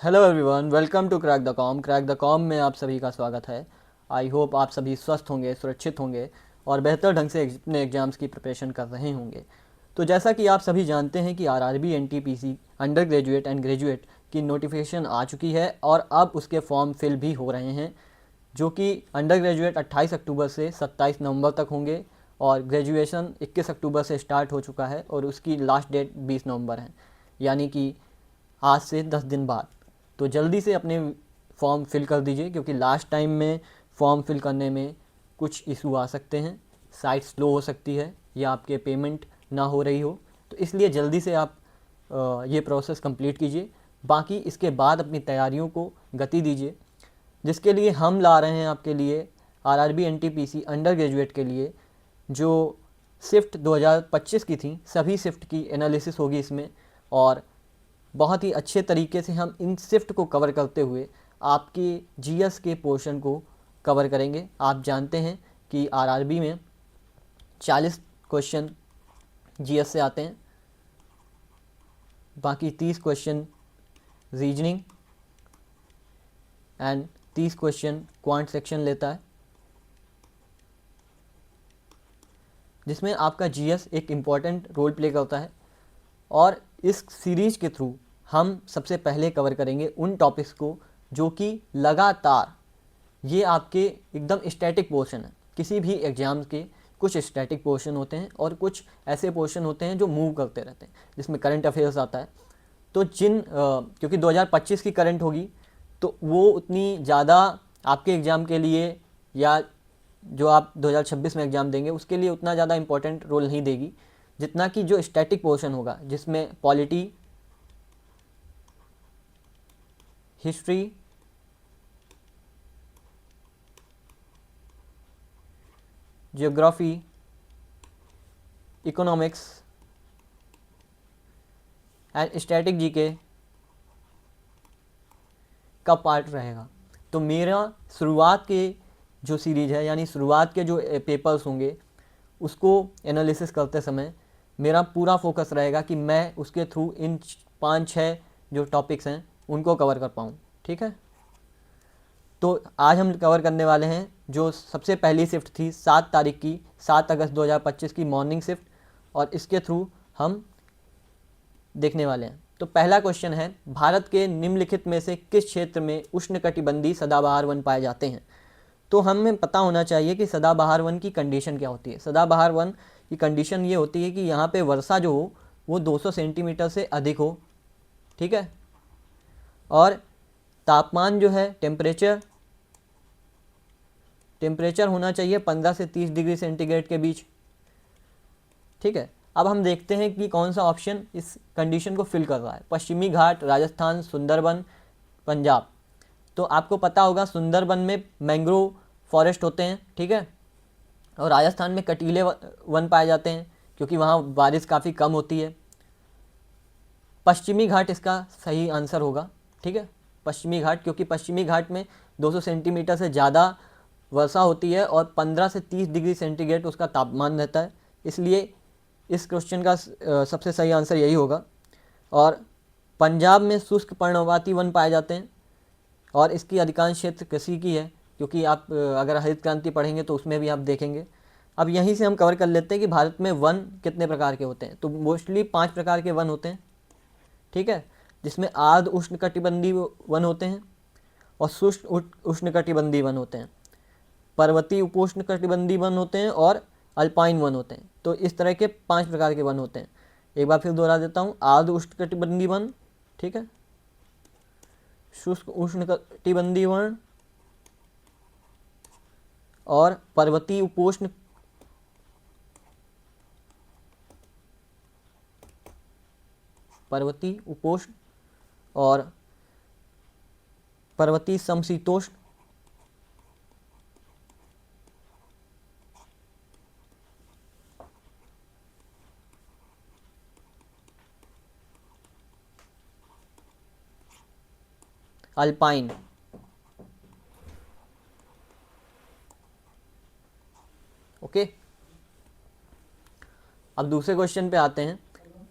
Hello everyone, welcome to crack the com. Crack the com में आप सभी का स्वागत है। आई होप आप सभी स्वस्थ होंगे, सुरक्षित होंगे और बेहतर ढंग से अपने एग्ज़ाम्स की प्रिपरेशन कर रहे होंगे। तो जैसा कि आप सभी जानते हैं कि RRB NTPC under graduate and graduate की नोटिफिकेशन आ चुकी है और अब उसके फॉर्म फिल भी हो रहे हैं, जो कि अंडर ग्रेजुएट 28 अक्टूबर से 27 नवंबर तक होंगे और ग्रेजुएशन 21 अक्टूबर से स्टार्ट हो चुका है और उसकी लास्ट डेट 20 नवंबर है, यानी कि आज से 10 दिन बाद। तो जल्दी से अपने फॉर्म फिल कर दीजिए, क्योंकि लास्ट टाइम में फॉर्म फिल करने में कुछ इशू आ सकते हैं, साइट स्लो हो सकती है या आपके पेमेंट ना हो रही हो। तो इसलिए जल्दी से आप ये प्रोसेस कंप्लीट कीजिए। बाकी इसके बाद अपनी तैयारियों को गति दीजिए, जिसके लिए हम ला रहे हैं आपके लिए आरआरबी एनटीपीसी अंडर ग्रेजुएट के लिए जो शिफ्ट 2025 की थी, सभी शिफ्ट की एनालिसिस होगी इसमें। और बहुत ही अच्छे तरीके से हम इन शिफ्ट को कवर करते हुए आपके जीएस के पोर्शन को कवर करेंगे। आप जानते हैं कि आरआरबी में 40 क्वेश्चन जीएस से आते हैं, बाकी 30 question reasoning and 30 question quant section लेता है, जिसमें आपका जीएस एक इम्पॉर्टेंट रोल प्ले करता है। और इस सीरीज के थ्रू हम सबसे पहले कवर करेंगे उन टॉपिक्स को जो कि लगातार, ये आपके एकदम स्टैटिक पोर्शन है। किसी भी एग्ज़ाम के कुछ स्टैटिक पोर्शन होते हैं और कुछ ऐसे पोर्शन होते हैं जो मूव करते रहते हैं, जिसमें करंट अफेयर्स आता है। तो क्योंकि 2025 की करंट होगी, तो वो उतनी ज़्यादा आपके एग्ज़ाम के लिए या जो आप 2026 में एग्ज़ाम देंगे उसके लिए उतना ज़्यादा इंपॉर्टेंट रोल नहीं देगी, जितना कि जो स्टैटिक पोर्शन होगा, जिसमें polity, history, geography, economics and static GK का पार्ट रहेगा। तो मेरा शुरुआत के जो सीरीज़ है, यानी शुरुआत के जो पेपर्स होंगे, उसको एनालिसिस करते समय मेरा पूरा फोकस रहेगा कि मैं उसके थ्रू इन 5-6 जो टॉपिक्स हैं उनको कवर कर पाऊँ। ठीक है, तो आज हम कवर करने वाले हैं जो सबसे पहली शिफ्ट थी 7 तारीख की, 7 अगस्त 2025 की मॉर्निंग शिफ्ट, और इसके थ्रू हम देखने वाले हैं। तो पहला क्वेश्चन है, भारत के निम्नलिखित में से किस क्षेत्र में उष्णकटिबंधीय सदाबहार वन पाए जाते हैं? तो हमें पता होना चाहिए कि सदाबहार वन की कंडीशन क्या होती है। सदाबहार वन की कंडीशन ये होती है कि यहाँ पे वर्षा जो हो वो 200 सेंटीमीटर से अधिक हो। ठीक है, और तापमान जो है, टेम्परेचर होना चाहिए 15 से 30 डिग्री सेंटीग्रेड के बीच। ठीक है, अब हम देखते हैं कि कौन सा ऑप्शन इस कंडीशन को फिल कर रहा है। पश्चिमी घाट, राजस्थान, सुंदरबन, पंजाब। तो आपको पता होगा सुंदरबन में मैंग्रोव फॉरेस्ट होते हैं, ठीक है, और राजस्थान में कटीले वन पाए जाते हैं, क्योंकि वहाँ बारिश काफ़ी कम होती है। पश्चिमी घाट इसका सही आंसर होगा। ठीक है, पश्चिमी घाट, क्योंकि पश्चिमी घाट में 200 सेंटीमीटर से ज़्यादा वर्षा होती है और 15 से 30 डिग्री सेंटीग्रेड उसका तापमान रहता है, इसलिए इस क्वेश्चन का सबसे सही आंसर यही होगा। और पंजाब में शुष्क पर्णपाती वन पाए जाते हैं और इसकी अधिकांश क्षेत्र कृषि की है, क्योंकि आप अगर हरित क्रांति पढ़ेंगे तो उसमें भी आप देखेंगे। अब यहीं से हम कवर कर लेते हैं कि भारत में वन कितने प्रकार के होते हैं। तो मोस्टली 5 प्रकार के वन होते हैं। ठीक है, जिसमें आर्द्र उष्णकटिबंधीय वन होते हैं और शुष्क उष्णकटिबंधीय वन होते हैं, पर्वतीय उपोष्णकटिबंधीय वन होते हैं और अल्पाइन वन होते हैं। तो इस तरह के 5 प्रकार के वन होते हैं। एक बार फिर दोहरा देता हूँ, आर्द्र उष्णकटिबंधीय वन, ठीक है, शुष्क उष्णकटिबंधीय वन और पर्वतीय उपोष्ण और पर्वतीय समशीतोष्ण अल्पाइन। ओके, अब दूसरे क्वेश्चन पे आते हैं।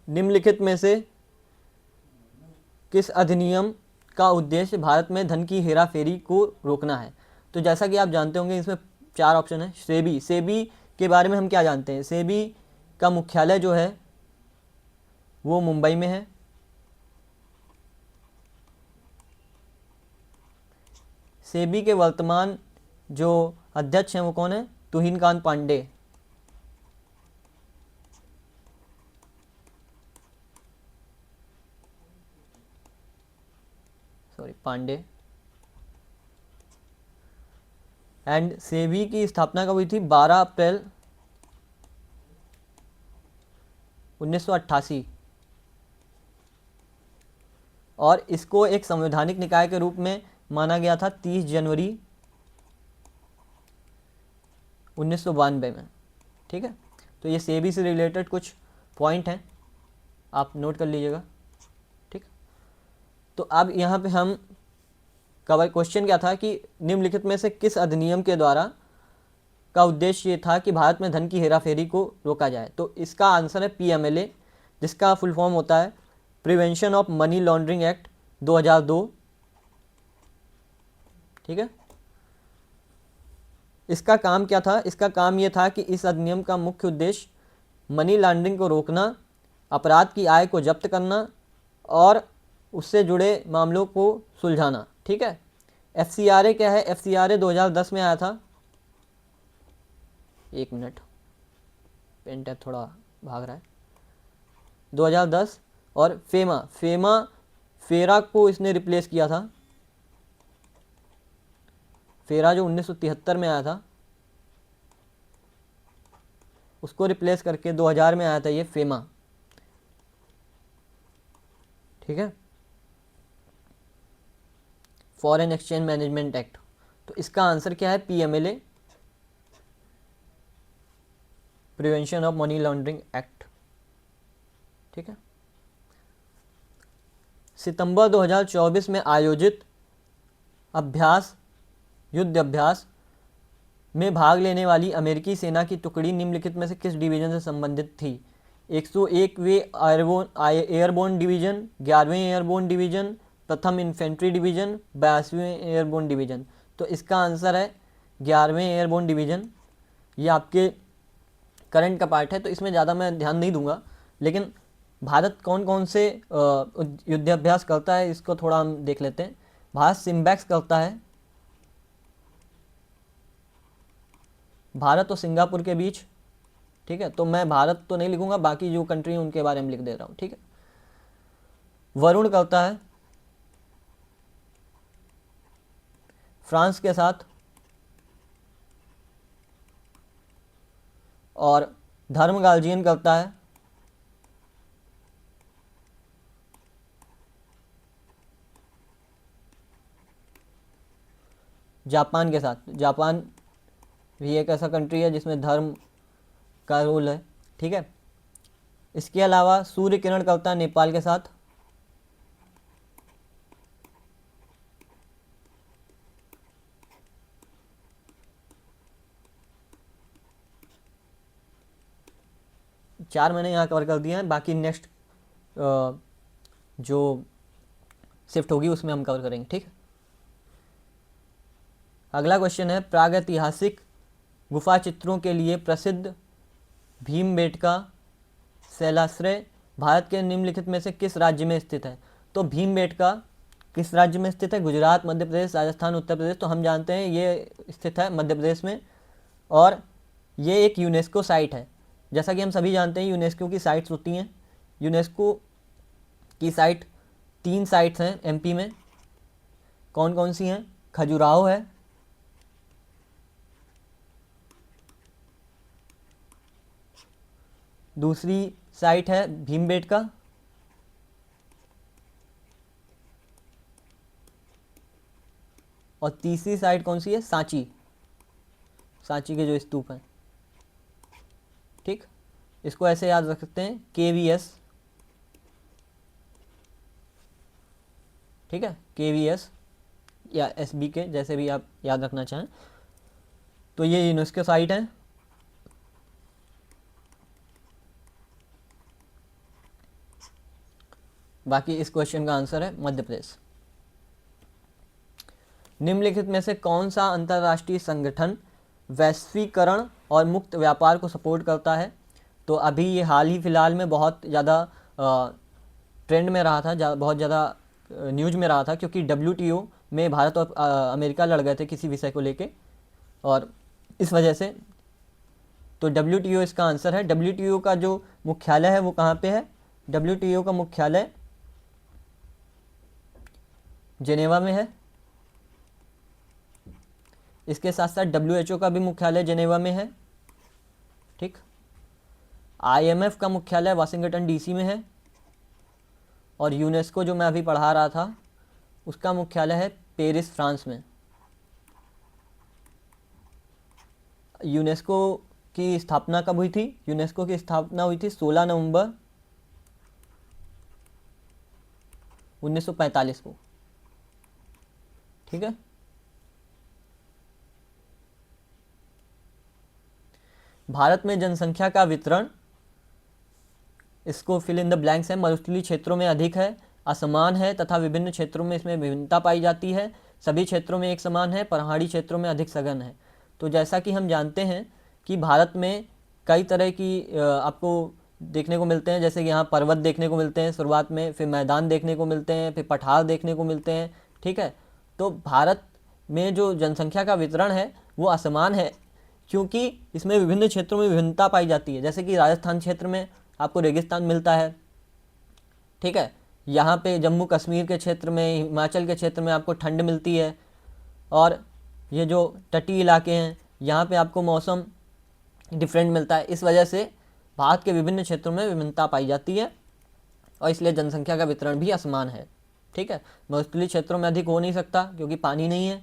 निम्नलिखित में से किस अधिनियम का उद्देश्य भारत में धन की हेराफेरी को रोकना है। तो जैसा कि आप जानते होंगे इसमें 4 ऑप्शन है। सेबी, सेबी के बारे में हम क्या जानते हैं? सेबी का मुख्यालय जो है वो मुंबई में है। सेबी के वर्तमान जो अध्यक्ष हैं वो कौन है? तुहिनकांत पांडे। सॉरी, पांडे। एंड सेबी की स्थापना कब हुई थी? 12 अप्रैल 1988। और इसको एक संवैधानिक निकाय के रूप में माना गया था 30 जनवरी 1992 में। ठीक है, तो ये सेबी से रिलेटेड कुछ पॉइंट हैं, आप नोट कर लीजिएगा। ठीक, तो अब यहाँ पे हम कवर, क्वेश्चन क्या था कि निम्नलिखित में से किस अधिनियम के द्वारा का उद्देश्य ये था कि भारत में धन की हेराफेरी को रोका जाए? तो इसका आंसर है पीएमएलए, जिसका फुल फॉर्म होता है prevention of money laundering act 2002। ठीक है, इसका काम क्या था? इसका काम ये था कि इस अधिनियम का मुख्य उद्देश्य मनी लॉन्ड्रिंग को रोकना, अपराध की आय को जब्त करना और उससे जुड़े मामलों को सुलझाना। ठीक है, एफसीआरए क्या है? एफसीआरए 2010 में आया था। एक मिनट, पेन टैब थोड़ा भाग रहा है। 2010। और फेमा, फेमा फेरा को इसने रिप्लेस किया था। फेरा जो 1973 में आया था उसको रिप्लेस करके 2000 में आया था ये फेमा। ठीक है, फॉरेन एक्सचेंज मैनेजमेंट एक्ट। तो इसका आंसर क्या है? PMLA, prevention of money laundering act. ठीक है, सितंबर 2024 में आयोजित अभ्यास, युद्ध अभ्यास में भाग लेने वाली अमेरिकी सेना की टुकड़ी निम्नलिखित में से किस डिवीजन से संबंधित थी? 101वें एयरबोर्न डिवीजन, 11वें एयरबोर्न डिवीजन, प्रथम इन्फेंट्री डिवीजन, 82वें एयरबोर्न डिवीजन। तो इसका आंसर है 11वें एयरबोर्न डिवीजन। ये आपके करंट का पार्ट है तो इसमें ज़्यादा मैं ध्यान नहीं दूंगा, लेकिन भारत कौन कौन से युद्धाभ्यास करता है इसको थोड़ा हम देख लेते हैं। भारत सिम्बैक्स करता है, भारत और सिंगापुर के बीच। ठीक है, तो मैं भारत तो नहीं लिखूंगा, बाकी जो कंट्री है उनके बारे में लिख दे रहा हूँ। ठीक है, वरुण करता है फ्रांस के साथ, और धर्म गार्जियन करता है जापान के साथ। जापान भी एक ऐसा कंट्री है जिसमें धर्म का रोल है। ठीक है, इसके अलावा सूर्य किरण करता है नेपाल के साथ। चार मैंने यहाँ कवर कर दिए हैं, बाकी नेक्स्ट जो शिफ्ट होगी उसमें हम कवर करेंगे। ठीक है, अगला क्वेश्चन है प्रागैतिहासिक गुफा चित्रों के लिए प्रसिद्ध भीमबेटका शैलाश्रय भारत के निम्नलिखित में से किस राज्य में स्थित है? तो भीमबेटका किस राज्य में स्थित है? गुजरात, मध्य प्रदेश, राजस्थान, उत्तर प्रदेश। तो हम जानते हैं ये स्थित है मध्य प्रदेश में, और ये एक यूनेस्को साइट है। जैसा कि हम सभी जानते हैं यूनेस्को की साइट्स होती हैं। यूनेस्को की साइट 3 साइट्स हैं एमपी में। कौन कौन सी हैं? खजुराहो है, दूसरी साइट है भीमबेटका, और तीसरी साइट कौन सी है? सांची, सांची के जो स्तूप हैं। ठीक, इसको ऐसे याद रख सकते हैं केवीएस। ठीक है, केवीएस या एसबी के, जैसे भी आप याद रखना चाहें। तो ये यूनेस्को साइट है। बाकी इस क्वेश्चन का आंसर है मध्य प्रदेश। निम्नलिखित में से कौन सा अंतर्राष्ट्रीय संगठन वैश्वीकरण और मुक्त व्यापार को सपोर्ट करता है? तो अभी ये हाल ही फिलहाल में बहुत ज़्यादा ट्रेंड में रहा था, बहुत ज़्यादा न्यूज में रहा था, क्योंकि WTO में भारत और अमेरिका लड़ गए थे किसी विषय को लेके, और इस वजह से तो WTO इसका आंसर है। WTO का जो मुख्यालय है वो कहाँ पे है? WTO का मुख्यालय जेनेवा में है। इसके साथ साथ WHO का भी मुख्यालय जेनेवा में है, ठीक। IMF का मुख्यालय वाशिंगटन DC में है, और यूनेस्को जो मैं अभी पढ़ा रहा था उसका मुख्यालय है पेरिस, फ्रांस में। यूनेस्को की स्थापना कब हुई थी? यूनेस्को की स्थापना हुई थी 16 नवंबर 1945 को, ठीक है। भारत में जनसंख्या का वितरण, इसको फिल इन द ब्लैंक्स है। मरुस्थलीय क्षेत्रों में अधिक है, असमान है तथा विभिन्न क्षेत्रों में इसमें विभिन्नता पाई जाती है। सभी क्षेत्रों में एक समान है, पहाड़ी क्षेत्रों में अधिक सघन है। तो जैसा कि हम जानते हैं कि भारत में कई तरह की आपको देखने को मिलते हैं, जैसे कि यहाँ पर्वत देखने को मिलते हैं शुरुआत में, फिर मैदान देखने को मिलते हैं, फिर पठार देखने को मिलते हैं, ठीक है। तो भारत में जो जनसंख्या का वितरण है वो असमान है, क्योंकि इसमें विभिन्न क्षेत्रों में विभिन्नता पाई जाती है। जैसे कि राजस्थान क्षेत्र में आपको रेगिस्तान मिलता है, ठीक है। यहाँ पे जम्मू कश्मीर के क्षेत्र में, हिमाचल के क्षेत्र में आपको ठंड मिलती है, और ये जो तटीय इलाके हैं यहाँ पे आपको मौसम डिफरेंट मिलता है। इस वजह से भारत के विभिन्न क्षेत्रों में विभिन्नता पाई जाती है, और इसलिए जनसंख्या का वितरण भी असमान है, ठीक है। मरुस्थलीय क्षेत्रों में अधिक हो नहीं सकता क्योंकि पानी नहीं है,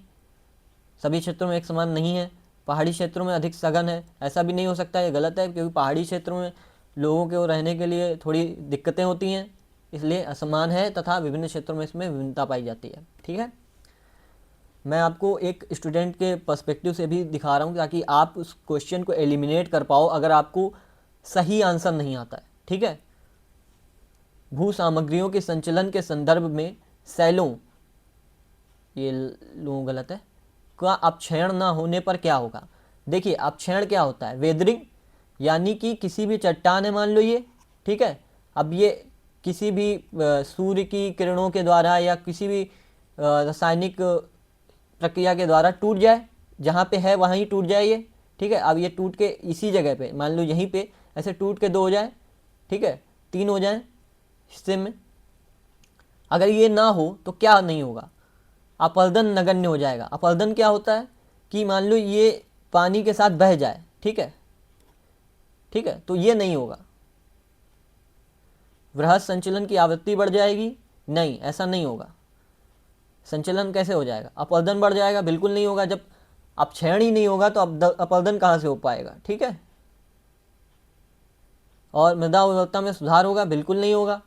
सभी क्षेत्रों में एक समान नहीं है। पहाड़ी क्षेत्रों में अधिक सघन है, ऐसा भी नहीं हो सकता, ये गलत है, क्योंकि पहाड़ी क्षेत्रों में लोगों के रहने के लिए थोड़ी दिक्कतें होती हैं, इसलिए असमान है तथा विभिन्न क्षेत्रों में इसमें विभिन्नता पाई जाती है, ठीक है। मैं आपको एक स्टूडेंट के पर्सपेक्टिव से भी दिखा रहा हूँ ताकि आप उस क्वेश्चन को एलिमिनेट कर पाओ अगर आपको सही आंसर नहीं आता है, ठीक है। भू सामग्रियों के संचलन के संदर्भ में सैलों, ये लो गलत है, का अपक्षयण ना होने पर क्या होगा? देखिए अपक्षयण क्या होता है? वेदरिंग, यानी कि किसी भी चट्टान है मान लो ये, ठीक है। अब ये किसी भी सूर्य की किरणों के द्वारा या किसी भी रासायनिक प्रक्रिया के द्वारा टूट जाए, जहाँ पे है वहीं टूट जाए ये, ठीक है। अब ये टूट के इसी जगह पे मान लो यहीं पे ऐसे टूट के 2 हो जाए, ठीक है, 3 हो जाए हिस्से में। अगर ये ना हो तो क्या नहीं होगा? अपरदन नगण्य हो जाएगा। अपरदन क्या होता है कि मान लो ये पानी के साथ बह जाए, ठीक है, ठीक है, तो ये नहीं होगा। वृहद संचलन की आवृत्ति बढ़ जाएगी, नहीं, ऐसा नहीं होगा। संचलन कैसे हो जाएगा? अपरदन बढ़ जाएगा, बिल्कुल नहीं होगा। जब अपक्षयण ही नहीं होगा तो अपरदन कहाँ से हो पाएगा, ठीक है। और मृदा उर्वरता में सुधार होगा, बिल्कुल नहीं होगा,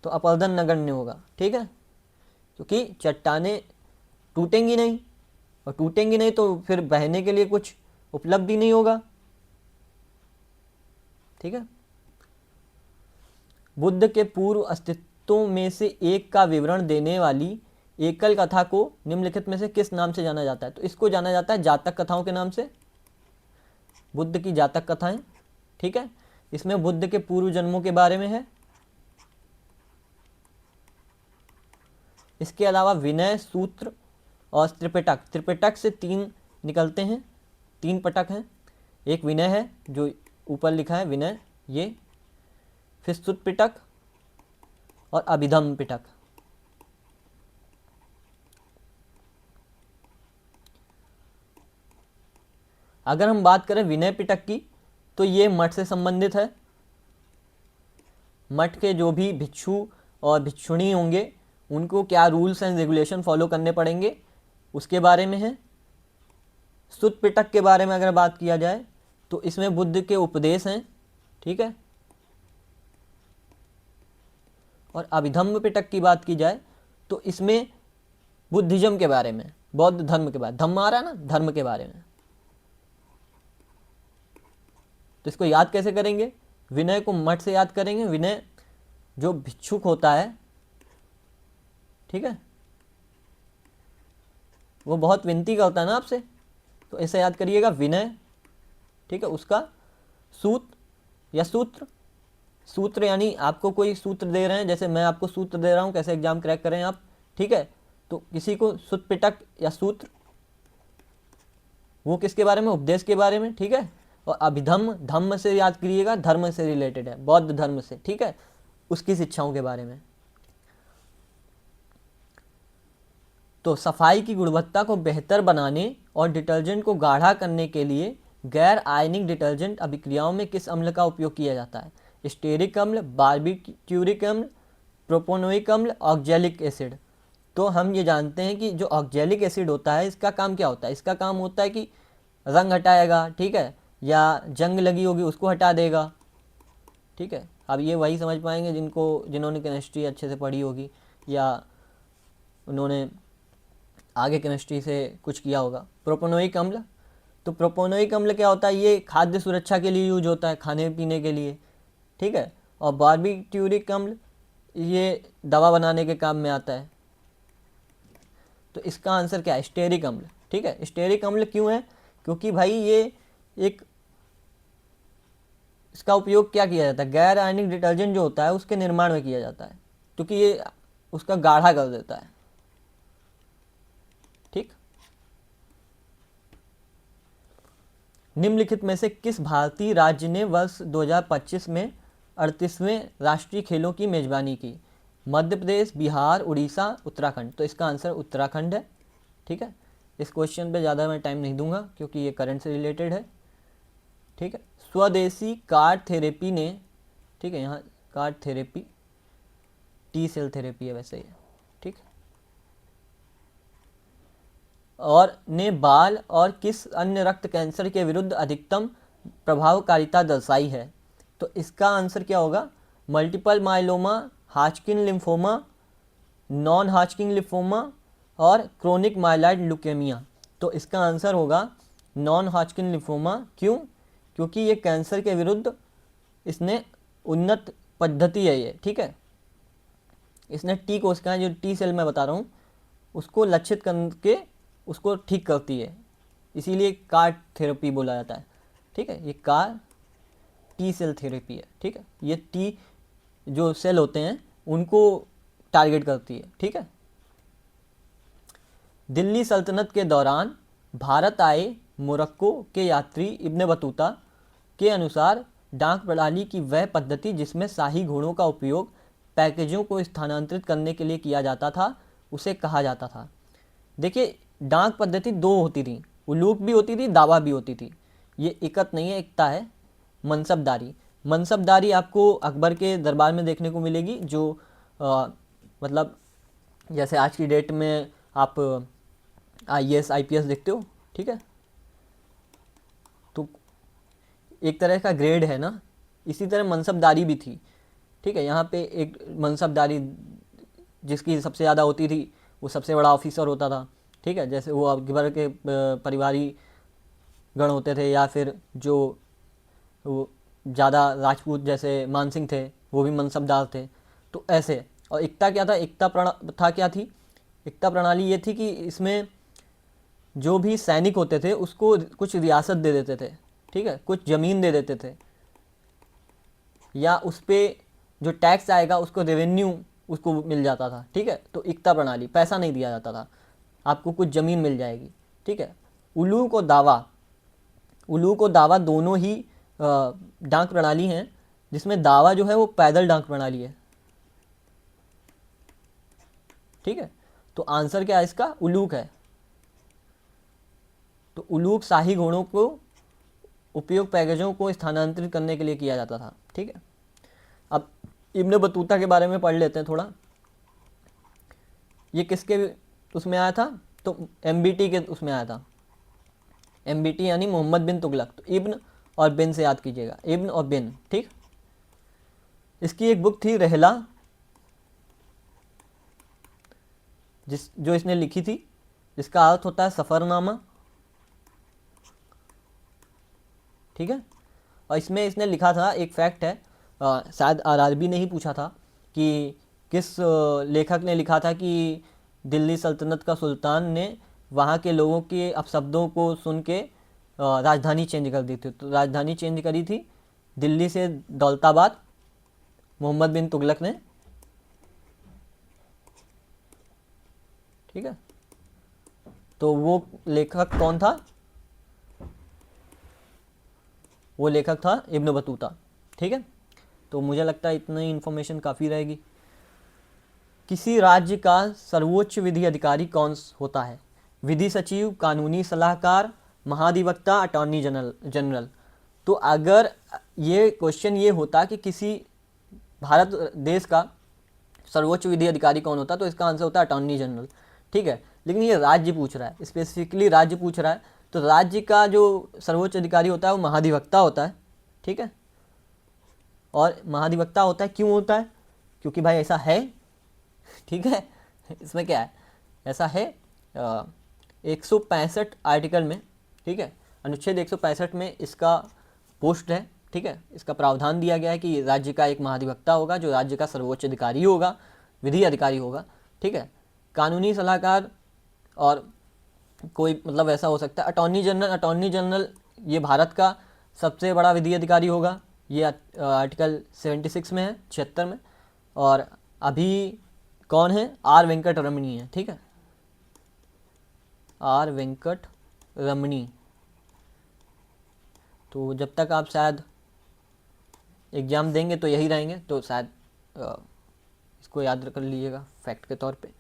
तो अपरदन नगण्य होगा, ठीक है। क्योंकि चट्टानें टूटेंगी नहीं, और टूटेंगी नहीं तो फिर बहने के लिए कुछ उपलब्ध ही नहीं होगा, ठीक है। बुद्ध के पूर्व अस्तित्वों में से एक का विवरण देने वाली एकल कथा को निम्नलिखित में से किस नाम से जाना जाता है? तो इसको जाना जाता है जातक कथाओं के नाम से, बुद्ध की जातक कथाएं, ठीक है। इसमें बुद्ध के पूर्व जन्मों के बारे में है। इसके अलावा विनय, सूत्र और त्रिपिटक, त्रिपिटक से 3 निकलते हैं, 3 पटक हैं। एक विनय है जो ऊपर लिखा है विनय, ये, फिर सुत पिटक और अभिधम पिटक। अगर हम बात करें विनय पिटक की तो ये मठ से संबंधित है। मठ के जो भी भिक्षु और भिक्षुणी होंगे उनको क्या रूल्स एंड रेगुलेशन फॉलो करने पड़ेंगे उसके बारे में है। सुत पिटक के बारे में अगर बात किया जाए तो इसमें बुद्ध के उपदेश हैं, ठीक है। और अभिधम्म पिटक की बात की जाए तो इसमें बुद्धिज्म के बारे में, बौद्ध धर्म के बारे में, धम्म आ रहा है ना, धर्म के बारे में। तो इसको याद कैसे करेंगे? विनय को मठ से याद करेंगे, विनय जो भिक्षुक होता है, ठीक है, वो बहुत विनती करता है ना आपसे, तो ऐसे याद करिएगा विनय, ठीक है, उसका सूत्र या सूत्र, सूत्र यानी आपको कोई सूत्र दे रहे हैं, जैसे मैं आपको सूत्र दे रहा हूँ कैसे एग्जाम क्रैक करें आप, ठीक है, तो किसी को सुतपिटक या सूत्र, वो किसके बारे में, उपदेश के बारे में, ठीक है। और अभिधम्म, धम्म से याद करिएगा, धर्म से रिलेटेड है, बौद्ध धर्म से, ठीक है, उसकी शिक्षाओं के बारे में। तो सफाई की गुणवत्ता को बेहतर बनाने और डिटर्जेंट को गाढ़ा करने के लिए गैर आयनिक डिटर्जेंट अभिक्रियाओं में किस अम्ल का उपयोग किया जाता है? स्टेरिक अम्ल, बार्बिट्यूरिक अम्ल, प्रोपोनोइक अम्ल, ऑक्जेलिक एसिड। तो हम ये जानते हैं कि जो ऑक्जेलिक एसिड होता है इसका काम क्या होता है? इसका काम होता है कि रंग हटाएगा, ठीक है, या जंग लगी होगी उसको हटा देगा, ठीक है। अब ये वही समझ पाएंगे जिन्होंने केमिस्ट्री अच्छे से पढ़ी होगी या उन्होंने आगे केमिस्ट्री से कुछ किया होगा। प्रोपोनोइक अम्ल, तो प्रोपोनोइक अम्ल क्या होता है? ये खाद्य सुरक्षा के लिए यूज होता है, खाने पीने के लिए, ठीक है। और बार्बिट्यूरिक अम्ल ये दवा बनाने के काम में आता है। तो इसका आंसर क्या है? स्टेरिक अम्ल, ठीक है। स्टेरिक अम्ल क्यों है? क्योंकि भाई ये एक, इसका उपयोग क्या किया जाता है? गैर आयनिक डिटर्जेंट जो होता है उसके निर्माण में किया जाता है, क्योंकि ये उसका गाढ़ा कर देता है, ठीक। निम्नलिखित में से किस भारतीय राज्य ने वर्ष 2025 में 38वें राष्ट्रीय खेलों की मेजबानी की? मध्य प्रदेश, बिहार, उड़ीसा, उत्तराखंड। तो इसका आंसर उत्तराखंड है, ठीक है। इस क्वेश्चन पे ज़्यादा मैं टाइम नहीं दूंगा क्योंकि ये करंट से रिलेटेड है, ठीक है। स्वदेशी कार्ड थेरेपी ने, ठीक है, यहाँ card therapy T cell therapy है वैसे ही, ठीक। और ने बाल और किस अन्य रक्त कैंसर के विरुद्ध अधिकतम प्रभावकारिता दर्शाई है? तो इसका आंसर क्या होगा? Multiple myeloma, Hodgkin lymphoma, non Hodgkin lymphoma और क्रोनिक माइलॉइड ल्यूकेमिया। तो इसका आंसर होगा नॉन हाजकिन लिम्फोमा। क्यों? क्योंकि ये कैंसर के विरुद्ध इसने उन्नत पद्धति है ये, ठीक है। इसने टी कोशिकाएं, जो टी सेल मैं बता रहा हूँ, उसको लक्षित करके उसको ठीक करती है, इसीलिए कार थेरेपी बोला जाता है, ठीक है। ये कार टी सेल थेरेपी है, ठीक है। ये टी जो सेल होते हैं उनको टारगेट करती है, ठीक है। दिल्ली सल्तनत के दौरान भारत आए मोरक्को के यात्री इब्न बतूता के अनुसार डाक प्रणाली की वह पद्धति जिसमें शाही घोड़ों का उपयोग पैकेजों को स्थानांतरित करने के लिए किया जाता था उसे कहा जाता था। देखिए, डाक पद्धति दो होती थी, उलूक भी होती थी, दावा भी होती थी। ये एकत नहीं है, एकता है। मनसबदारी, मनसबदारी आपको अकबर के दरबार में देखने को मिलेगी, जो मतलब जैसे आज की डेट में आप IAS IPS देखते हो, ठीक है, तो एक तरह का ग्रेड है ना, इसी तरह मनसबदारी भी थी, ठीक है। यहाँ पे एक मनसबदारी जिसकी सबसे ज़्यादा होती थी वो सबसे बड़ा ऑफिसर होता था, ठीक है। जैसे वो अकबर के परिवारी गण होते थे, या फिर जो वो ज़्यादा राजपूत जैसे मानसिंह थे वो भी मनसबदार थे, तो ऐसे। और एकता क्या था? एकता प्रथा क्या थी? एकता प्रणाली ये थी कि इसमें जो भी सैनिक होते थे उसको कुछ रियासत दे देते थे, ठीक है, कुछ ज़मीन दे देते थे, या उस पर जो टैक्स आएगा उसको रेवेन्यू उसको मिल जाता था, ठीक है। तो एकता प्रणाली, पैसा नहीं दिया जाता था, आपको कुछ ज़मीन मिल जाएगी, ठीक है। उलूक और दावा, उलूक और दावा दोनों ही डाक प्रणाली हैं, जिसमें दावा जो है वो पैदल डाक प्रणाली है, ठीक है। तो आंसर क्या है इसका? उलूक है। तो उलूक शाही घोड़ों को उपयोग पैकेजों को स्थानांतरित करने के लिए किया जाता था, ठीक है। अब इब्न बतूता के बारे में पढ़ लेते हैं थोड़ा। ये किसके उसमें आया था? तो MBT के उसमें आया था। MBT यानी मोहम्मद बिन तुगलक। तो इब्न और बिन से याद कीजिएगा, इब्न और बिन, ठीक। इसकी एक बुक थी रहला, जो इसने लिखी थी, जिसका अर्थ होता है सफ़रनामा, ठीक है। और इसमें इसने लिखा था, एक फैक्ट है, शायद RRB ने ही पूछा था कि किस लेखक ने लिखा था कि दिल्ली सल्तनत का सुल्तान ने वहाँ के लोगों के अपशब्दों को सुन के राजधानी चेंज कर दी थी। तो राजधानी चेंज करी थी दिल्ली से दौलताबाद, मोहम्मद बिन तुगलक ने। ठीक है, तो वो लेखक कौन था? वो लेखक था इब्न बतूता। ठीक है, तो मुझे लगता है इतनी इन्फॉर्मेशन काफ़ी रहेगी। किसी राज्य का सर्वोच्च विधि अधिकारी कौन होता है? विधि सचिव, कानूनी सलाहकार, महाधिवक्ता, अटॉर्नी जनरल। तो अगर ये क्वेश्चन ये होता कि किसी भारत देश का सर्वोच्च विधि अधिकारी कौन होता, तो इसका आंसर होता है अटॉर्नी जनरल। ठीक है, लेकिन ये राज्य पूछ रहा है, स्पेसिफिकली राज्य पूछ रहा है, तो राज्य का जो सर्वोच्च अधिकारी होता है वो महाधिवक्ता होता है। ठीक है, और महाधिवक्ता होता है, क्यों होता है? क्योंकि भाई ऐसा है। ठीक है, इसमें क्या है, ऐसा है 165 आर्टिकल में। ठीक है, अनुच्छेद 165 में इसका पोस्ट है। ठीक है, इसका प्रावधान दिया गया है कि राज्य का एक महाधिवक्ता होगा जो राज्य का सर्वोच्च अधिकारी होगा, विधि अधिकारी होगा। ठीक है, कानूनी सलाहकार और कोई मतलब ऐसा हो सकता है अटॉर्नी जनरल। अटॉर्नी जनरल ये भारत का सबसे बड़ा विधि अधिकारी होगा, ये आर्टिकल 76 में है, 76 में। और अभी कौन है? आर वेंकट रमणी है। ठीक है, आर वेंकट रमणी। तो जब तक आप शायद एग्ज़ाम देंगे तो यही रहेंगे, तो शायद इसको याद कर लीजिएगा फैक्ट के तौर पे।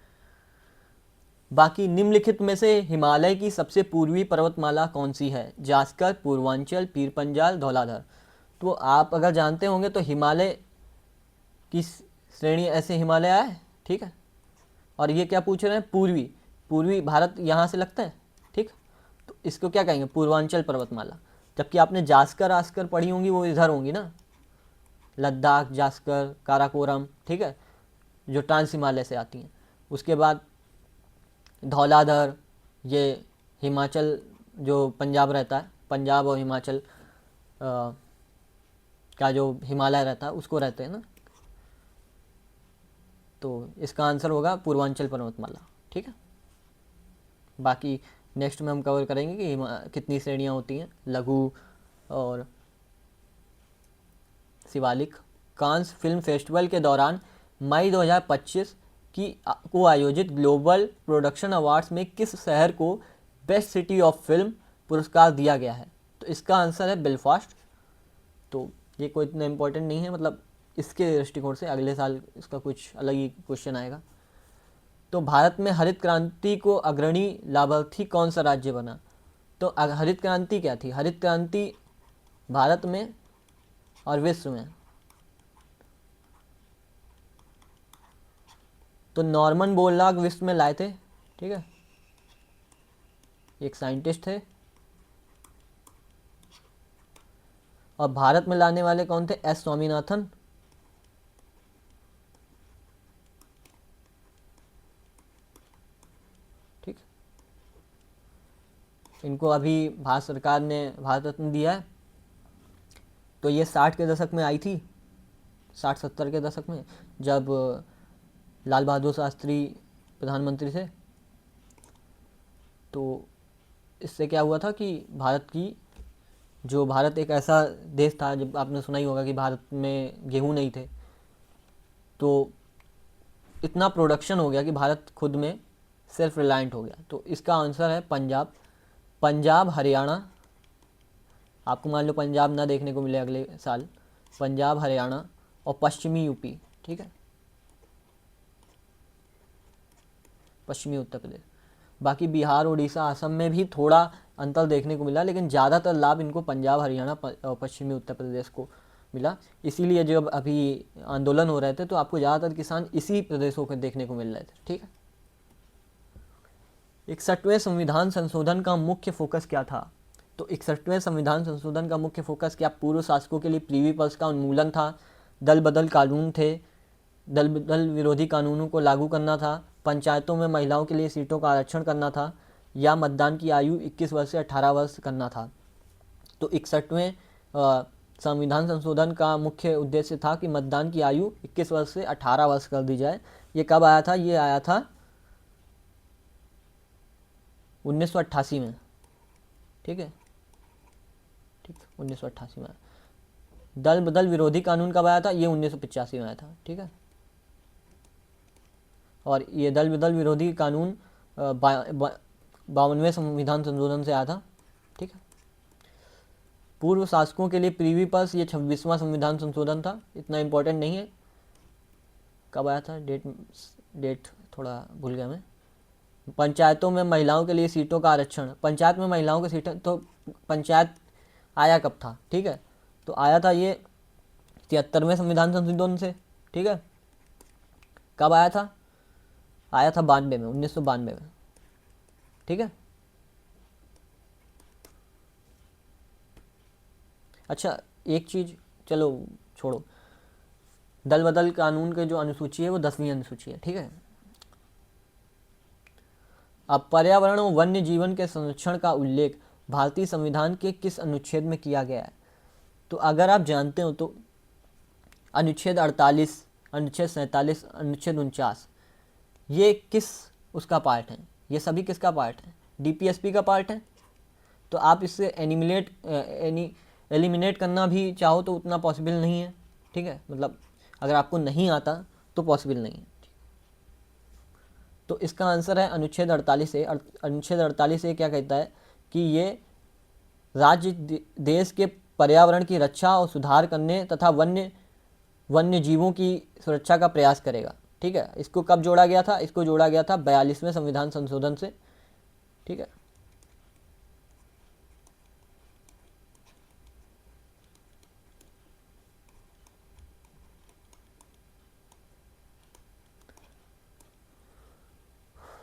बाकी निम्नलिखित में से हिमालय की सबसे पूर्वी पर्वतमाला कौन सी है? जास्कर, पूर्वांचल, पीर पंजाल, धौलाधर। तो आप अगर जानते होंगे तो हिमालय की श्रेणी ऐसे हिमालय है। ठीक है, और ये क्या पूछ रहे हैं? पूर्वी। पूर्वी भारत यहाँ से लगता है। ठीक, तो इसको क्या कहेंगे? पूर्वांचल पर्वतमाला। जबकि आपने जास्कर आस्कर पढ़ी होंगी, वो इधर होंगी ना, लद्दाख, जास्कर, काराकोरम। ठीक है, जो ट्रांस हिमालय से आती हैं। उसके बाद धौलाधर, ये हिमाचल जो पंजाब रहता है, पंजाब और हिमाचल का जो हिमालय रहता है उसको रहते हैं ना। तो इसका आंसर होगा पूर्वांचल पर्वतमाला। ठीक है, बाकी नेक्स्ट में हम कवर करेंगे कि कितनी श्रेणियाँ होती हैं, लघु और शिवालिक। कांस फिल्म फेस्टिवल के दौरान मई 2025 को आयोजित ग्लोबल प्रोडक्शन अवार्ड्स में किस शहर को बेस्ट सिटी ऑफ फिल्म पुरस्कार दिया गया है? तो इसका आंसर है बेलफास्ट। तो ये कोई इतना इम्पोर्टेंट नहीं है, मतलब इसके दृष्टिकोण से अगले साल इसका कुछ अलग ही क्वेश्चन आएगा। तो भारत में हरित क्रांति को अग्रणी लाभार्थी कौन सा राज्य बना? तो हरित क्रांति क्या थी? हरित क्रांति भारत में और विश्व में, तो नॉर्मन बोरलॉग विश्व में लाए थे। ठीक है, एक साइंटिस्ट थे। और भारत में लाने वाले कौन थे? एस स्वामीनाथन। ठीक, इनको अभी भारत सरकार ने भारत रत्न दिया है। तो ये 60 के दशक में आई थी, 60-70 के दशक में, जब लाल बहादुर शास्त्री प्रधानमंत्री थे। तो इससे क्या हुआ था कि भारत एक ऐसा देश था, जब आपने सुना ही होगा कि भारत में गेहूं नहीं थे, तो इतना प्रोडक्शन हो गया कि भारत खुद में सेल्फ रिलायंट हो गया। तो इसका आंसर है पंजाब। पंजाब, हरियाणा, आपको मान लो पंजाब ना देखने को मिले अगले साल, पंजाब, हरियाणा और पश्चिमी यूपी। ठीक है, पश्चिमी उत्तर प्रदेश। बाकी बिहार, उड़ीसा, असम में भी थोड़ा अंतर देखने को मिला, लेकिन ज़्यादातर लाभ इनको पंजाब, हरियाणा और पश्चिमी उत्तर प्रदेश को मिला। इसीलिए जब अभी आंदोलन हो रहे थे तो आपको ज़्यादातर किसान इसी प्रदेशों को देखने को मिल रहे थे। ठीक है, 61वें संविधान संशोधन का मुख्य फोकस क्या था? तो 61वें संविधान संशोधन का मुख्य फोकस क्या? पूर्व शासकों के लिए प्रीवी पल्स का उन्मूलन था, दल बदल कानून थे, दल बदल विरोधी कानूनों को लागू करना था, पंचायतों में महिलाओं के लिए सीटों का आरक्षण करना था, या मतदान की आयु 21 वर्ष से 18 वर्ष करना था। तो 61वें संविधान संशोधन का मुख्य उद्देश्य था कि मतदान की आयु 21 वर्ष से 18 वर्ष कर दी जाए। ये कब आया था? ये आया था 1988 में, ठीक है, ठीक, 1988 में। दल बदल विरोधी कानून कब आया था? ये 1985 में आया था, ठीक है। और ये दल बदल विरोधी कानून 52वें संविधान संशोधन से आया था, ठीक है। पूर्व शासकों के लिए प्रीवी पास, ये 26वां संविधान संशोधन था, इतना इम्पोर्टेंट नहीं है। कब आया था? डेट थोड़ा भूल गया मैं। पंचायतों में महिलाओं के लिए सीटों का आरक्षण, पंचायत में महिलाओं की सीटें, तो पंचायत आया कब था? ठीक है, तो आया था ये 73वें संविधान संशोधन से, ठीक है। कब आया था? आया था 92 में, 1992 में, ठीक है। अच्छा, एक चीज़, चलो छोड़ो, दल बदल कानून के जो अनुसूची है वो 10वीं अनुसूची है, ठीक है। अब पर्यावरण और वन्य जीवन के संरक्षण का उल्लेख भारतीय संविधान के किस अनुच्छेद में किया गया है? तो अगर आप जानते हो तो अनुच्छेद 48, अनुच्छेद 47, अनुच्छेद 49, ये किस उसका पार्ट है? ये सभी किसका पार्ट है? डीपीएसपी का पार्ट है। तो आप इससे एलिमिनेट करना भी चाहो तो उतना पॉसिबल नहीं है, ठीक है। मतलब अगर आपको नहीं आता तो पॉसिबल नहीं है। तो इसका आंसर है अनुच्छेद 48 ए। अनुच्छेद 48 ए क्या कहता है कि ये राज्य देश के पर्यावरण की रक्षा और सुधार करने तथा वन्य जीवों की सुरक्षा का प्रयास करेगा, ठीक है। इसको कब जोड़ा गया था? इसको जोड़ा गया था 42वें संविधान संशोधन से, ठीक है।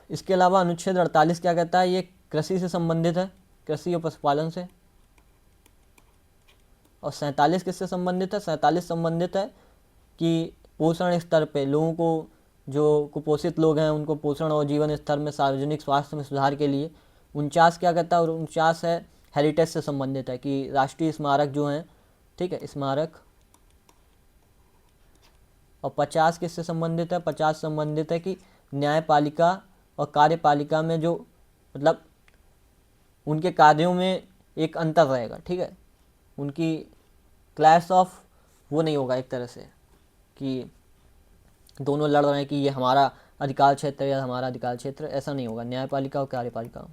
इसके अलावा अनुच्छेद 48 क्या कहता है? ये कृषि से संबंधित है, कृषि और पशुपालन से। और 47 किससे संबंधित है? 47 संबंधित है कि पोषण स्तर पे लोगों को, जो कुपोषित लोग हैं उनको पोषण और जीवन स्तर में सार्वजनिक स्वास्थ्य में सुधार के लिए। 49 क्या कहता है? और 49 है हेरिटेज से संबंधित है कि राष्ट्रीय स्मारक जो हैं, ठीक है, स्मारक। और 50 किससे संबंधित है? 50 संबंधित है कि न्यायपालिका और कार्यपालिका में जो, मतलब उनके कार्यों में एक अंतर रहेगा, ठीक है। उनकी क्लैश ऑफ वो नहीं होगा एक तरह से कि दोनों लड़ रहे हैं कि ये हमारा अधिकार क्षेत्र या हमारा अधिकार क्षेत्र, ऐसा नहीं होगा न्यायपालिका और कार्यपालिका,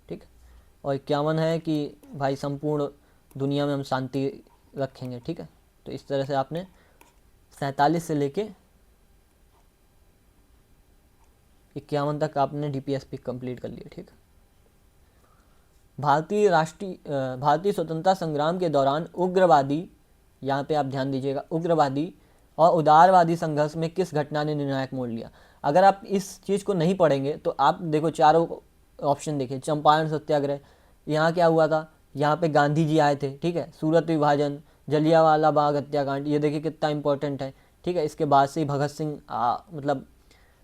ठीक। और 51 है कि भाई संपूर्ण दुनिया में हम शांति रखेंगे, ठीक है। तो इस तरह से आपने 47 से लेके 51 तक आपने डीपीएसपी कंप्लीट कर लिया, ठीक है। भारतीय स्वतंत्रता संग्राम के दौरान उग्रवादी, यहाँ पे आप ध्यान दीजिएगा, उग्रवादी और उदारवादी संघर्ष में किस घटना ने निर्णायक मोड़ लिया? अगर आप इस चीज़ को नहीं पढ़ेंगे तो आप देखो चारों ऑप्शन देखिए। चंपारण सत्याग्रह, यहाँ क्या हुआ था? यहाँ पे गांधी जी आए थे, ठीक है। सूरत विभाजन, जलियांवाला बाग हत्याकांड, ये देखिए कितना इंपॉर्टेंट है, ठीक है। इसके बाद से ही भगत सिंह मतलब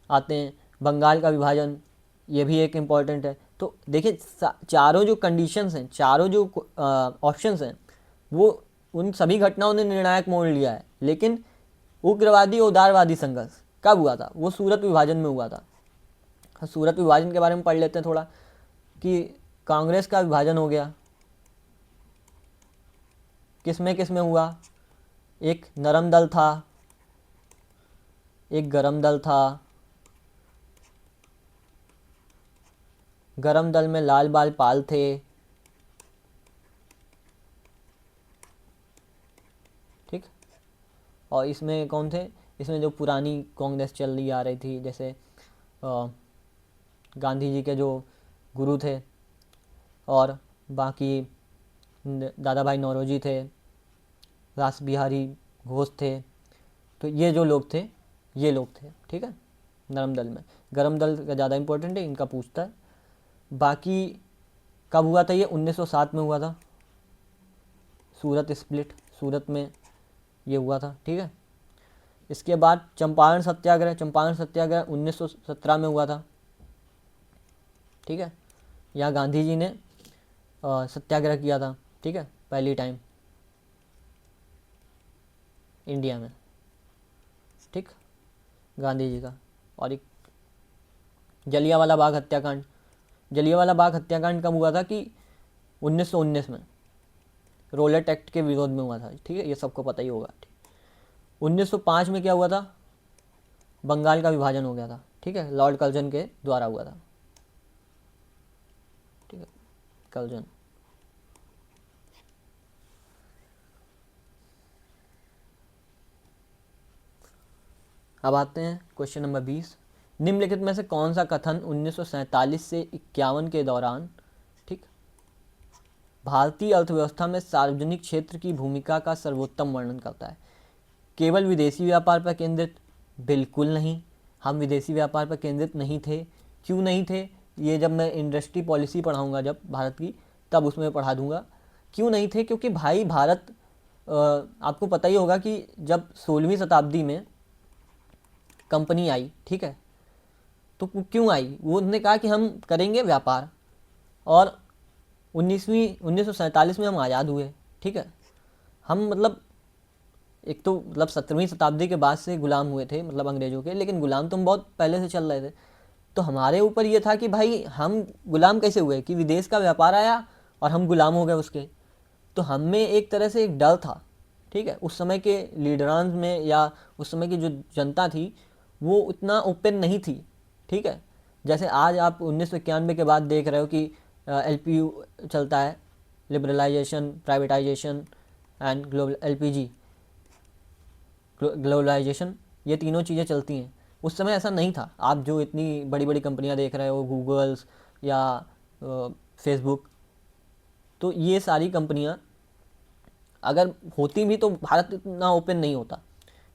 आते हैं। बंगाल का विभाजन, ये भी एक इम्पॉर्टेंट है। तो देखिए चारों जो कंडीशंस हैं, चारों जो ऑप्शंस हैं, वो उन सभी घटनाओं ने निर्णायक मोड़ लिया है। लेकिन उग्रवादी और उदारवादी संघर्ष कब हुआ था? वो सूरत विभाजन में हुआ था। हाँ, सूरत विभाजन के बारे में पढ़ लेते हैं थोड़ा कि कांग्रेस का विभाजन हो गया, किस में हुआ? एक नरम दल था, एक गरम दल था। गरम दल में लाल बाल पाल थे, ठीक। और इसमें कौन थे? इसमें जो पुरानी कांग्रेस चल रही आ रही थी, जैसे गांधी जी के जो गुरु थे, और बाकी दादा भाई नौरोजी थे, रास बिहारी घोष थे। तो ये जो लोग थे, ये लोग थे, ठीक है, नरम दल में। गरम दल का ज़्यादा इंपॉर्टेंट है, इनका पूछता है। बाकी कब हुआ था? ये 1907 में हुआ था, सूरत स्प्लिट, सूरत में ये हुआ था, ठीक है। इसके बाद चंपारण सत्याग्रह, चंपारण सत्याग्रह 1917 में हुआ था, ठीक है। यहाँ गांधी जी ने सत्याग्रह किया था, ठीक है, पहली टाइम इंडिया में, ठीक, गांधी जी का। और एक जलियांवाला बाग हत्याकांड, जलियांवाला बाग हत्याकांड कब हुआ था कि 1919 में रोलेट एक्ट के विरोध में हुआ था, ठीक है, ये सबको पता ही होगा। 1905 में क्या हुआ था, बंगाल का विभाजन हो गया था, ठीक है, लॉर्ड कर्जन के द्वारा हुआ था, ठीक है, कर्जन। अब आते हैं क्वेश्चन नंबर 20। निम्नलिखित में से कौन सा कथन 1947 से 51 के दौरान, ठीक, भारतीय अर्थव्यवस्था में सार्वजनिक क्षेत्र की भूमिका का सर्वोत्तम वर्णन करता है? केवल विदेशी व्यापार पर केंद्रित? बिल्कुल नहीं, हम विदेशी व्यापार पर केंद्रित नहीं थे। क्यों नहीं थे, ये जब मैं इंडस्ट्री पॉलिसी पढ़ाऊंगा जब भारत की, तब उसमें पढ़ा दूंगा क्यों नहीं थे। क्योंकि भाई भारत, आपको पता ही होगा कि जब 16वीं शताब्दी में कंपनी आई, ठीक है, तो क्यों आई, वो उन्होंने कहा कि हम करेंगे व्यापार, और 1947 में हम आज़ाद हुए, ठीक है। हम मतलब एक तो मतलब 17वीं शताब्दी के बाद से गुलाम हुए थे, मतलब अंग्रेज़ों के, लेकिन गुलाम तो हम बहुत पहले से चल रहे थे। तो हमारे ऊपर ये था कि भाई हम गुलाम कैसे हुए, कि विदेश का व्यापार आया और हम गुलाम हो गए उसके। तो हम में एक तरह से एक डर था, ठीक है, उस समय के लीडरान में या उस समय की जो जनता थी वो उतना ओपन नहीं थी, ठीक है। जैसे आज आप 1991 के बाद देख रहे हो कि LPU चलता है, liberalisation, privatisation and LPG, globalisation, ये तीनों चीज़ें चलती हैं। उस समय ऐसा नहीं था। आप जो इतनी बड़ी बड़ी कंपनियां देख रहे हो, गूगल्स या फेसबुक, तो ये सारी कंपनियां अगर होती भी तो भारत इतना ओपन नहीं होता।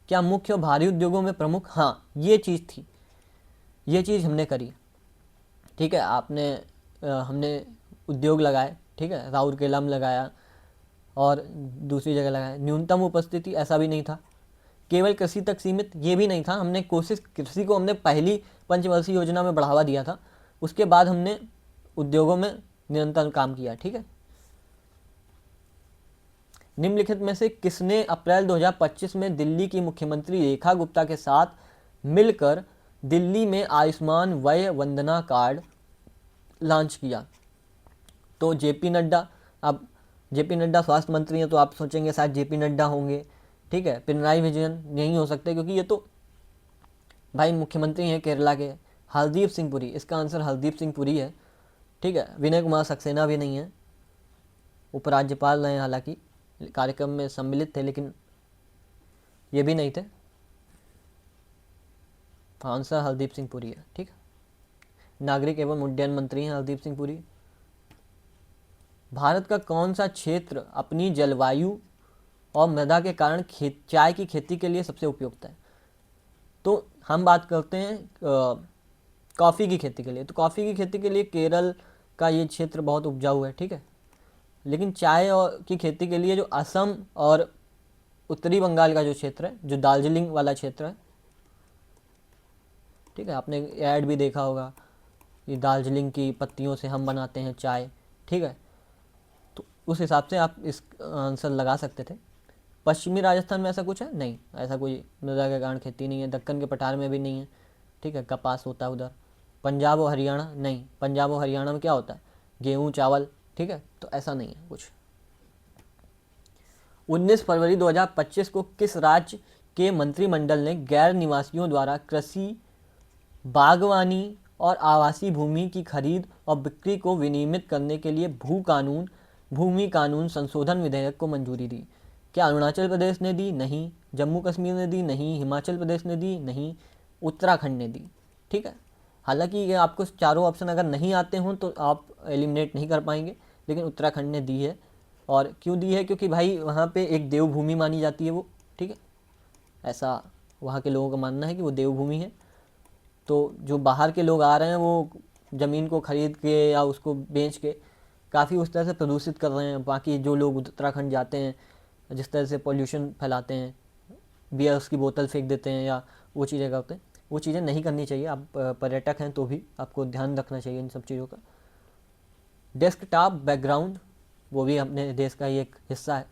क्या मुख्य भारी उद्योगों में प्रमुख? हाँ, ये चीज़ थी, ये चीज़ हमने करी, ठीक है। हमने उद्योग लगाए, ठीक है, राउरकेला में लगाया और दूसरी जगह लगाया। न्यूनतम उपस्थिति, ऐसा भी नहीं था। केवल कृषि तक सीमित, ये भी नहीं था। हमने कोशिश, कृषि को हमने पहली पंचवर्षीय योजना में बढ़ावा दिया था, उसके बाद हमने उद्योगों में निरंतर काम किया, ठीक है। निम्नलिखित में से किसने अप्रैल 2025 में दिल्ली की मुख्यमंत्री रेखा गुप्ता के साथ मिलकर दिल्ली में आयुष्मान वय वंदना कार्ड लॉन्च किया? तो जेपी नड्डा। अब जेपी नड्डा स्वास्थ्य मंत्री हैं, तो आप सोचेंगे शायद जेपी नड्डा होंगे, ठीक है। पिनराई विजयन नहीं हो सकते, क्योंकि ये तो भाई मुख्यमंत्री हैं केरला के। हरदीप सिंह पुरी, इसका आंसर हरदीप सिंह पुरी है, ठीक है। विनय कुमार सक्सेना भी नहीं है, उपराज्यपाल रहे, हालांकि कार्यक्रम में सम्मिलित थे, लेकिन ये भी नहीं थे। आंसर हरदीप सिंह पुरी है, ठीक है। नागरिक एवं उड्डयन मंत्री हैं हरदीप सिंह पुरी। भारत का कौन सा क्षेत्र अपनी जलवायु और मृदा के कारण चाय की खेती के लिए सबसे उपयुक्त है? तो हम बात करते हैं कॉफ़ी की खेती के लिए। तो कॉफ़ी की खेती के लिए केरल का ये क्षेत्र बहुत उपजाऊ है, ठीक है। लेकिन चाय और की खेती के लिए जो असम और उत्तरी बंगाल का जो क्षेत्र है, जो दार्जिलिंग वाला क्षेत्र है, ठीक है, आपने ऐड भी देखा होगा, ये दार्जिलिंग की पत्तियों से हम बनाते हैं चाय, ठीक है। तो उस हिसाब से आप इस आंसर लगा सकते थे। पश्चिमी राजस्थान में ऐसा कुछ है? नहीं, ऐसा कोई मृदा के कारण खेती नहीं है। दक्कन के पठार में भी नहीं है, ठीक है, कपास होता है उधर। पंजाब और हरियाणा? नहीं, पंजाब और हरियाणा में क्या होता है? गेहूँ, चावल, ठीक है, तो ऐसा नहीं है कुछ। 19 फरवरी 2025 को किस राज्य के मंत्रिमंडल ने गैर निवासियों द्वारा कृषि, बागवानी और आवासीय भूमि की खरीद और बिक्री को विनियमित करने के लिए भूमि कानून संशोधन विधेयक को मंजूरी दी? क्या अरुणाचल प्रदेश ने दी? नहीं। जम्मू कश्मीर ने दी? नहीं। हिमाचल प्रदेश ने दी? नहीं। उत्तराखंड ने दी, ठीक है। हालांकि ये आपको चारों ऑप्शन अगर नहीं आते हों तो आप एलिमिनेट नहीं कर पाएंगे, लेकिन उत्तराखंड ने दी है। और क्यों दी है? क्योंकि भाई वहाँ पे एक देवभूमि मानी जाती है वो, ठीक है, ऐसा वहाँ के लोगों का मानना है कि वो देवभूमि है। तो जो बाहर के लोग आ रहे हैं वो ज़मीन को ख़रीद के या उसको बेच के काफ़ी उस तरह से प्रदूषित कर रहे हैं। बाकी जो लोग उत्तराखंड जाते हैं, जिस तरह से पॉल्यूशन फैलाते हैं, बियर्स की बोतल फेंक देते हैं या वो चीज़ें करते हैं, वो चीज़ें नहीं करनी चाहिए। आप पर्यटक हैं तो भी आपको ध्यान रखना चाहिए इन सब चीज़ों का। डेस्कटॉप बैकग्राउंड, वो भी अपने देश का ही एक हिस्सा है।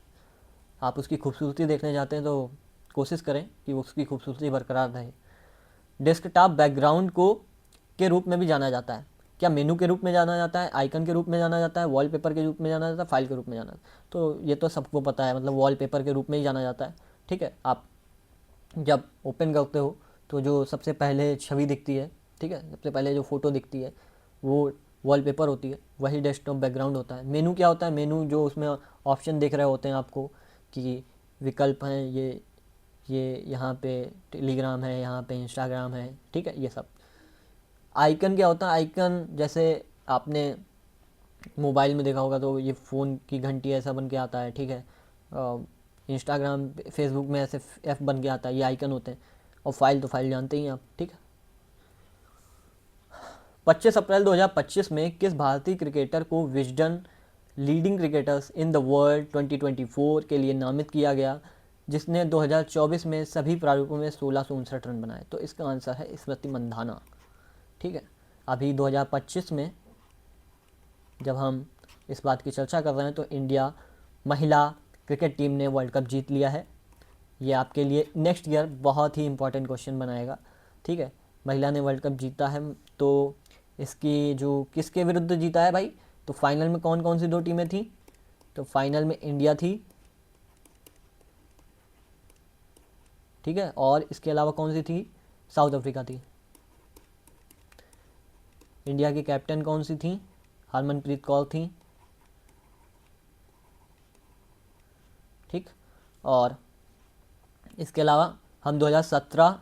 आप उसकी खूबसूरती देखने जाते हैं तो कोशिश करें कि उसकी खूबसूरती बरकरार रहे। डेस्कटॉप बैकग्राउंड को के रूप में भी जाना जाता है। क्या मेनू के रूप में जाना जाता है, आइकन के रूप में जाना जाता है, वॉलपेपर के रूप में जाना जाता है, फाइल के रूप में जाना जाता है? तो ये तो सबको पता है, मतलब वॉलपेपर के रूप में ही जाना जाता है। ठीक है, आप जब ओपन करते हो तो जो सबसे पहले छवि दिखती है, ठीक है, सबसे पहले जो फ़ोटो दिखती है वो वॉलपेपर होती है, वही डेस्कटॉप बैकग्राउंड होता है। मेनू क्या होता है? मेनू जो उसमें ऑप्शन दिख रहे होते हैं आपको कि विकल्प हैं, ये यहाँ पे टेलीग्राम है, यहाँ पे इंस्टाग्राम है, ठीक है, ये सब। आइकन क्या होता है? आइकन जैसे आपने मोबाइल में देखा होगा तो ये फ़ोन की घंटी ऐसा बन के आता है, ठीक है। इंस्टाग्राम फेसबुक में ऐसे एफ बन के आता है, ये आइकन होते हैं। और फाइल तो फाइल जानते ही हैं आप, ठीक है। 25 अप्रैल 2025 में किस भारतीय क्रिकेटर को Wisden leading cricketers in the world 2024 के लिए नामित किया गया, जिसने 2024 में सभी प्रारूपों में 1659 रन बनाए? तो इसका आंसर है स्मृति मंधाना, ठीक है। अभी 2025 में जब हम इस बात की चर्चा कर रहे हैं तो इंडिया महिला क्रिकेट टीम ने वर्ल्ड कप जीत लिया है। ये आपके लिए नेक्स्ट ईयर बहुत ही इंपॉर्टेंट क्वेश्चन बनाएगा, ठीक है। महिला ने वर्ल्ड कप जीता है, तो इसकी जो किसके विरुद्ध जीता है भाई? तो फाइनल में कौन कौन सी दो टीमें थी? तो फाइनल में इंडिया थी, ठीक है, और इसके अलावा कौन सी थी? साउथ अफ्रीका थी। इंडिया की कैप्टन कौन सी थी? हरमनप्रीत कौर थी, ठीक। और इसके अलावा हम 2017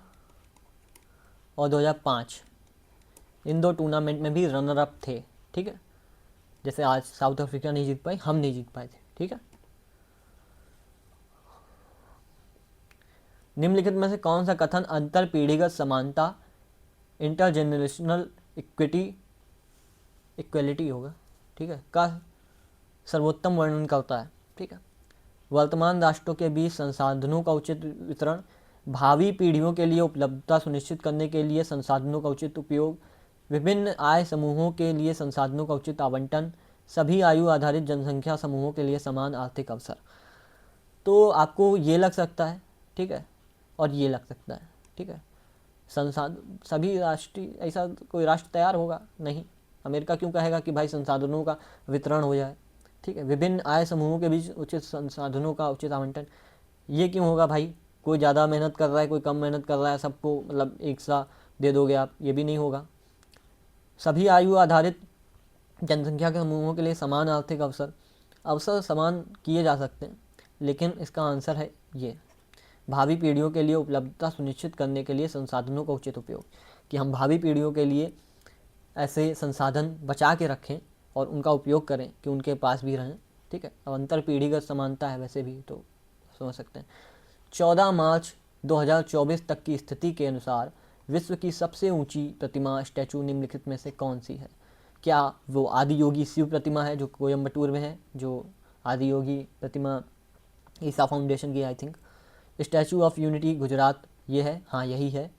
और 2005 इन दो टूर्नामेंट में भी रनर अप थे, ठीक है। जैसे आज साउथ अफ्रीका नहीं जीत पाई, हम नहीं जीत पाए थे, ठीक है। निम्नलिखित में से कौन सा कथन अंतर पीढ़ीगत समानता, इंटरजेनरेशनल इक्विटी, इक्वलिटी होगा, ठीक है, का सर्वोत्तम वर्णन करता है? ठीक है। वर्तमान राष्ट्रों के बीच संसाधनों का उचित वितरण, भावी पीढ़ियों के लिए उपलब्धता सुनिश्चित करने के लिए संसाधनों का उचित उपयोग, विभिन्न आय समूहों के लिए संसाधनों का उचित आवंटन, सभी आयु आधारित जनसंख्या समूहों के लिए समान आर्थिक अवसर। तो आपको ये लग सकता है, ठीक है, और ये लग सकता है, ठीक है। संसाधन सभी राष्ट्रीय, ऐसा कोई राष्ट्र तैयार होगा नहीं। अमेरिका क्यों कहेगा कि भाई संसाधनों का वितरण हो जाए, ठीक है। विभिन्न आय समूहों के बीच उचित संसाधनों का उचित आवंटन, ये क्यों होगा भाई? कोई ज़्यादा मेहनत कर रहा है, कोई कम मेहनत कर रहा है, सबको मतलब एक सा दे दोगे आप, ये भी नहीं होगा। सभी आयु आधारित जनसंख्या के समूहों के लिए समान आर्थिक अवसर, अवसर समान किए जा सकते हैं, लेकिन इसका आंसर है ये, भावी पीढ़ियों के लिए उपलब्धता सुनिश्चित करने के लिए संसाधनों का उचित उपयोग, कि हम भावी पीढ़ियों के लिए ऐसे संसाधन बचा के रखें और उनका उपयोग करें कि उनके पास भी रहें, ठीक है। अब अंतर पीढ़ीगत समानता है वैसे भी, तो समझ सकते हैं। 14 मार्च 2024 तक की स्थिति के अनुसार विश्व की सबसे ऊंची प्रतिमा स्टैचू निम्नलिखित में से कौन सी है? क्या वो आदि योगी शिव प्रतिमा है जो कोयम्बटूर में है, जो आदि योगी प्रतिमा ईसा फाउंडेशन की, I think. Statue of unity Gujarat ये है, हाँ यही है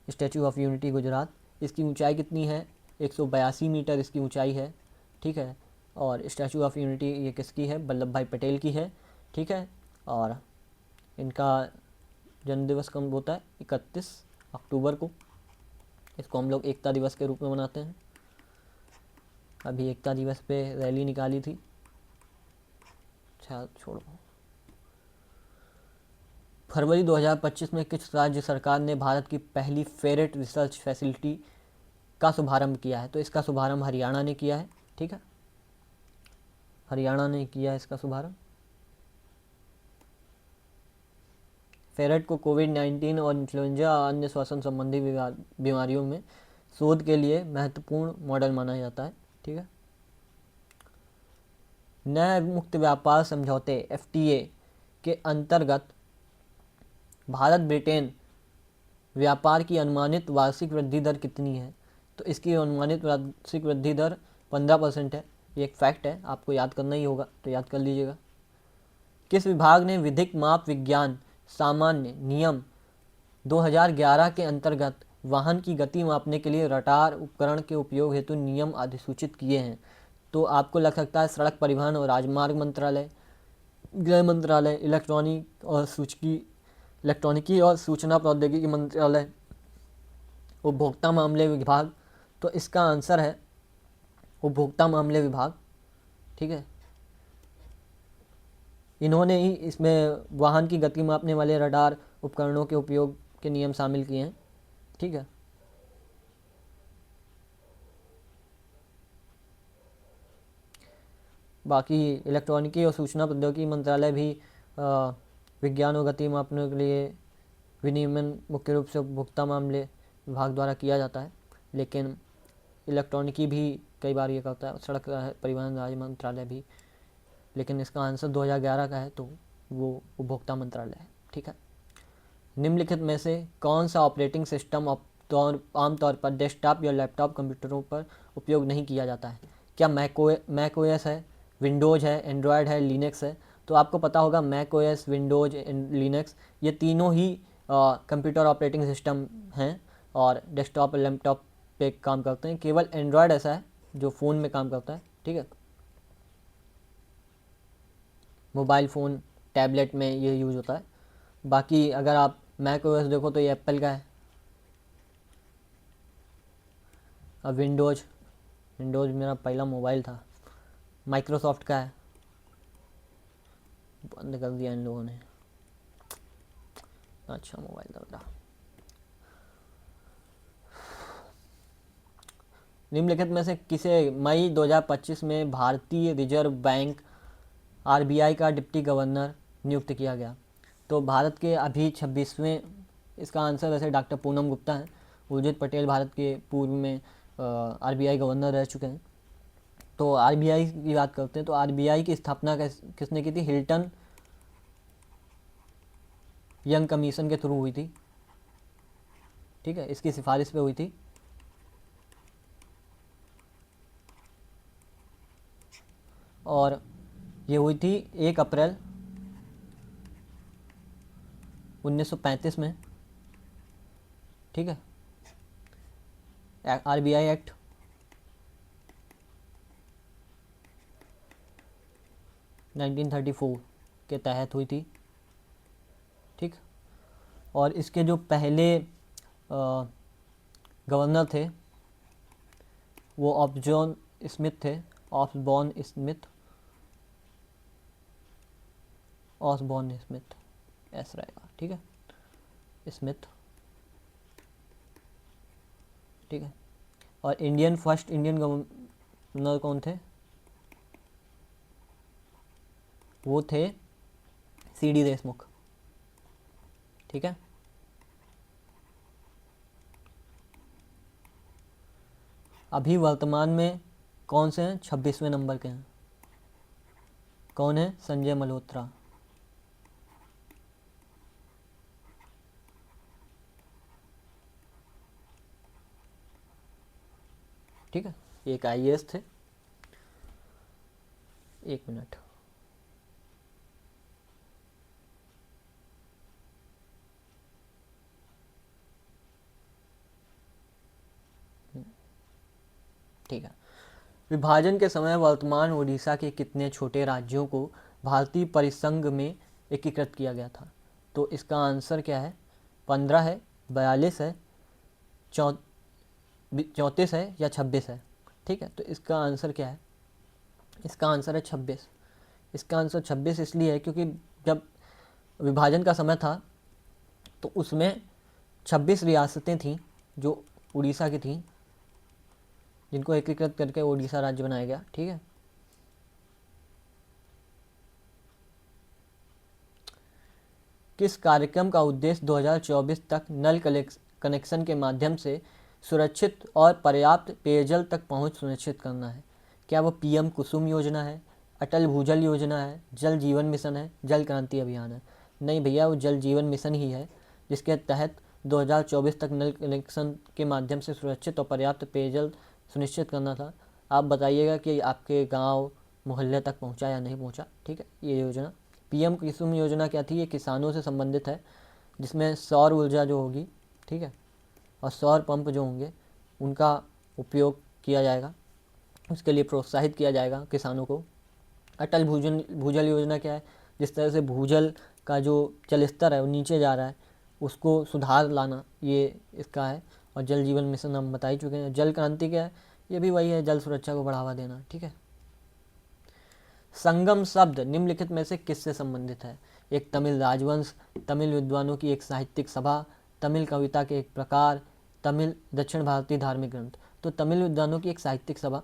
स्टैचू ऑफ यूनिटी गुजरात। इसकी ऊंचाई कितनी है? 182 मीटर इसकी ऊंचाई है, ठीक है। और स्टैचू ऑफ यूनिटी ये किसकी है? वल्लभ भाई पटेल की है, ठीक है। और इनका जन्मदिवस कब होता है? 31 अक्टूबर को। इसको हम लोग एकता दिवस के रूप में मनाते हैं। अभी एकता दिवस पे रैली निकाली थी, अच्छा छोड़ो। फरवरी 2025 में किस राज्य सरकार ने भारत की पहली फेरेट रिसर्च फैसिलिटी का शुभारंभ किया है? तो इसका शुभारंभ हरियाणा ने किया है, ठीक है, हरियाणा ने किया है इसका शुभारंभ। फेरेट को कोविड-19 और इन्फ्लुएंजा और अन्य श्वसन संबंधी बीमारियों में शोध के लिए महत्वपूर्ण मॉडल माना जाता है, ठीक है। नए मुक्त व्यापार समझौते FTA के अंतर्गत भारत ब्रिटेन व्यापार की अनुमानित वार्षिक वृद्धि दर कितनी है? तो इसकी अनुमानित वार्षिक वृद्धि दर 15% है। ये एक फैक्ट है, आपको याद करना ही होगा, तो याद कर लीजिएगा। किस विभाग ने विधिक माप विज्ञान सामान्य नियम 2011 के अंतर्गत वाहन की गति मापने के लिए रडार उपकरण के उपयोग हेतु नियम अधिसूचित किए हैं? तो आपको लग सकता है सड़क परिवहन और राजमार्ग मंत्रालय, गृह मंत्रालय, इलेक्ट्रॉनिकी और सूचना प्रौद्योगिकी मंत्रालय, उपभोक्ता मामले विभाग, तो इसका आंसर है उपभोक्ता मामले विभाग। ठीक है, इन्होंने ही इसमें वाहन की गति मापने वाले रडार उपकरणों के उपयोग के नियम शामिल किए हैं। ठीक है, बाकी इलेक्ट्रॉनिकी और सूचना प्रौद्योगिकी मंत्रालय भी विज्ञान और गति मापने के लिए विनियमन मुख्य रूप से उपभोक्ता मामले विभाग द्वारा किया जाता है, लेकिन इलेक्ट्रॉनिकी भी कई बार ये करता है, सड़क परिवहन राज्य मंत्रालय भी, लेकिन इसका आंसर 2011 का है, तो वो उपभोक्ता मंत्रालय है। ठीक है, निम्नलिखित में से कौन सा ऑपरेटिंग सिस्टम आमतौर पर डेस्कटॉप या लैपटॉप कंप्यूटरों पर उपयोग नहीं किया जाता है? क्या मैक ओएस है, विंडोज़ है, एंड्रॉयड है, लिनक्स है? तो आपको पता होगा मैक ओएस, विंडोज़, लिनक्स ये तीनों ही कंप्यूटर ऑपरेटिंग सिस्टम हैं और डेस्कटॉप और लैपटॉप पे काम करते हैं। केवल एंड्रॉयड ऐसा है जो फ़ोन में काम करता है। ठीक है, मोबाइल फ़ोन, टैबलेट में ये यूज़ होता है। बाकी अगर आप मैक ओएस देखो तो ये एप्पल का है। अब विंडोज़ मेरा पहला मोबाइल था, माइक्रोसॉफ्ट का है, बंद कर दिया इन लोगों ने। अच्छा मोबाइल था बेटा। निम्नलिखित में से किसे मई 2025 में भारतीय रिजर्व बैंक आरबीआई का डिप्टी गवर्नर नियुक्त किया गया? तो भारत के अभी 26वें, इसका आंसर वैसे डॉक्टर पूनम गुप्ता है। उर्जित पटेल भारत के पूर्व में आरबीआई गवर्नर रह चुके हैं। तो आरबीआई की बात करते हैं तो आरबीआई की स्थापना किसने की थी? हिल्टन यंग कमीशन के थ्रू हुई थी। ठीक है, इसकी सिफारिश पे हुई थी। और ये हुई थी 1 अप्रैल 1935 में। ठीक है, आरबीआई एक्ट 1934 के तहत हुई थी। ठीक, और इसके जो पहले गवर्नर थे वो ऑफजॉन स्मिथ थे, ऑसबॉर्न स्मिथ ऐसा रहेगा। ठीक है, स्मिथ। ठीक है, और फर्स्ट इंडियन गवर्नर कौन थे? वो थे सीडी देशमुख। ठीक है, अभी वर्तमान में कौन से हैं? 26वें नंबर के हैं। कौन है? संजय मल्होत्रा। ठीक है, एक आईएएस थे। 1 मिनट। ठीक है, विभाजन के समय वर्तमान उड़ीसा के कितने छोटे राज्यों को भारतीय परिसंघ में एकीकृत किया गया था? तो इसका आंसर क्या है? 15 है, 42 है, 34 है या 26 है? ठीक है, तो इसका आंसर क्या है? इसका आंसर है 26। इसका आंसर 26 इसलिए है क्योंकि जब विभाजन का समय था तो उसमें 26 रियासतें थीं जो उड़ीसा की थीं, जिनको एकीकृत करके उड़ीसा राज्य बनाया गया। ठीक है, किस कार्यक्रम का उद्देश्य 2024 तक नल कनेक्शन के माध्यम से सुरक्षित और पर्याप्त पेयजल तक पहुंच सुनिश्चित करना है? क्या वो पीएम कुसुम योजना है, अटल भूजल योजना है, जल जीवन मिशन है, जल क्रांति अभियान है? नहीं भैया, वो जल जीवन मिशन ही है, जिसके तहत 2024 तक नल कनेक्शन के माध्यम से सुरक्षित और पर्याप्त पेयजल सुनिश्चित करना था। आप बताइएगा कि आपके गांव मोहल्ले तक पहुंचा या नहीं पहुंचा। ठीक है, ये योजना पीएम कुसुम योजना क्या थी? ये किसानों से संबंधित है, जिसमें सौर ऊर्जा जो होगी, ठीक है, और सौर पंप जो होंगे उनका उपयोग किया जाएगा, उसके लिए प्रोत्साहित किया जाएगा किसानों को। अटल भूजल योजना क्या है? जिस तरह से भूजल का जो जल स्तर है वो नीचे जा रहा है, उसको सुधार लाना, ये इसका है। और जल जीवन मिशन हम बता ही चुके हैं। जल क्रांति क्या है, ये भी वही है, जल सुरक्षा को बढ़ावा देना, ठीक है। संगम शब्द निम्नलिखित में से किससे संबंधित है? एक तमिल राजवंश, तमिल विद्वानों की एक साहित्यिक सभा, तमिल कविता के एक प्रकार, तमिल दक्षिण भारतीय धार्मिक ग्रंथ। तो तमिल विद्वानों की एक साहित्यिक सभा,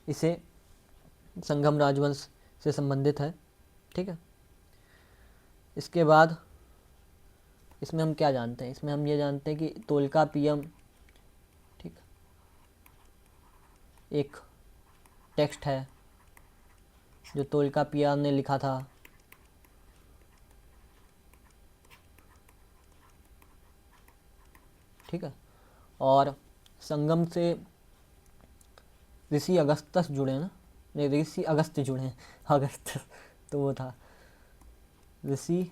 इसे संगम राजवंश से संबंधित है, ठीक है। इसके बाद इसमें हम क्या जानते हैं, इसमें हम ये जानते हैं कि तोल्कापियम, ठीक, एक टेक्स्ट है जो तोल्कापियम ने लिखा था, ठीक है। और संगम से ऋषि अगस्त्यस जुड़े हैं ना, नहीं ऋषि अगस्त्य जुड़े हैं, अगस्त्यस तो वो था, ऋषि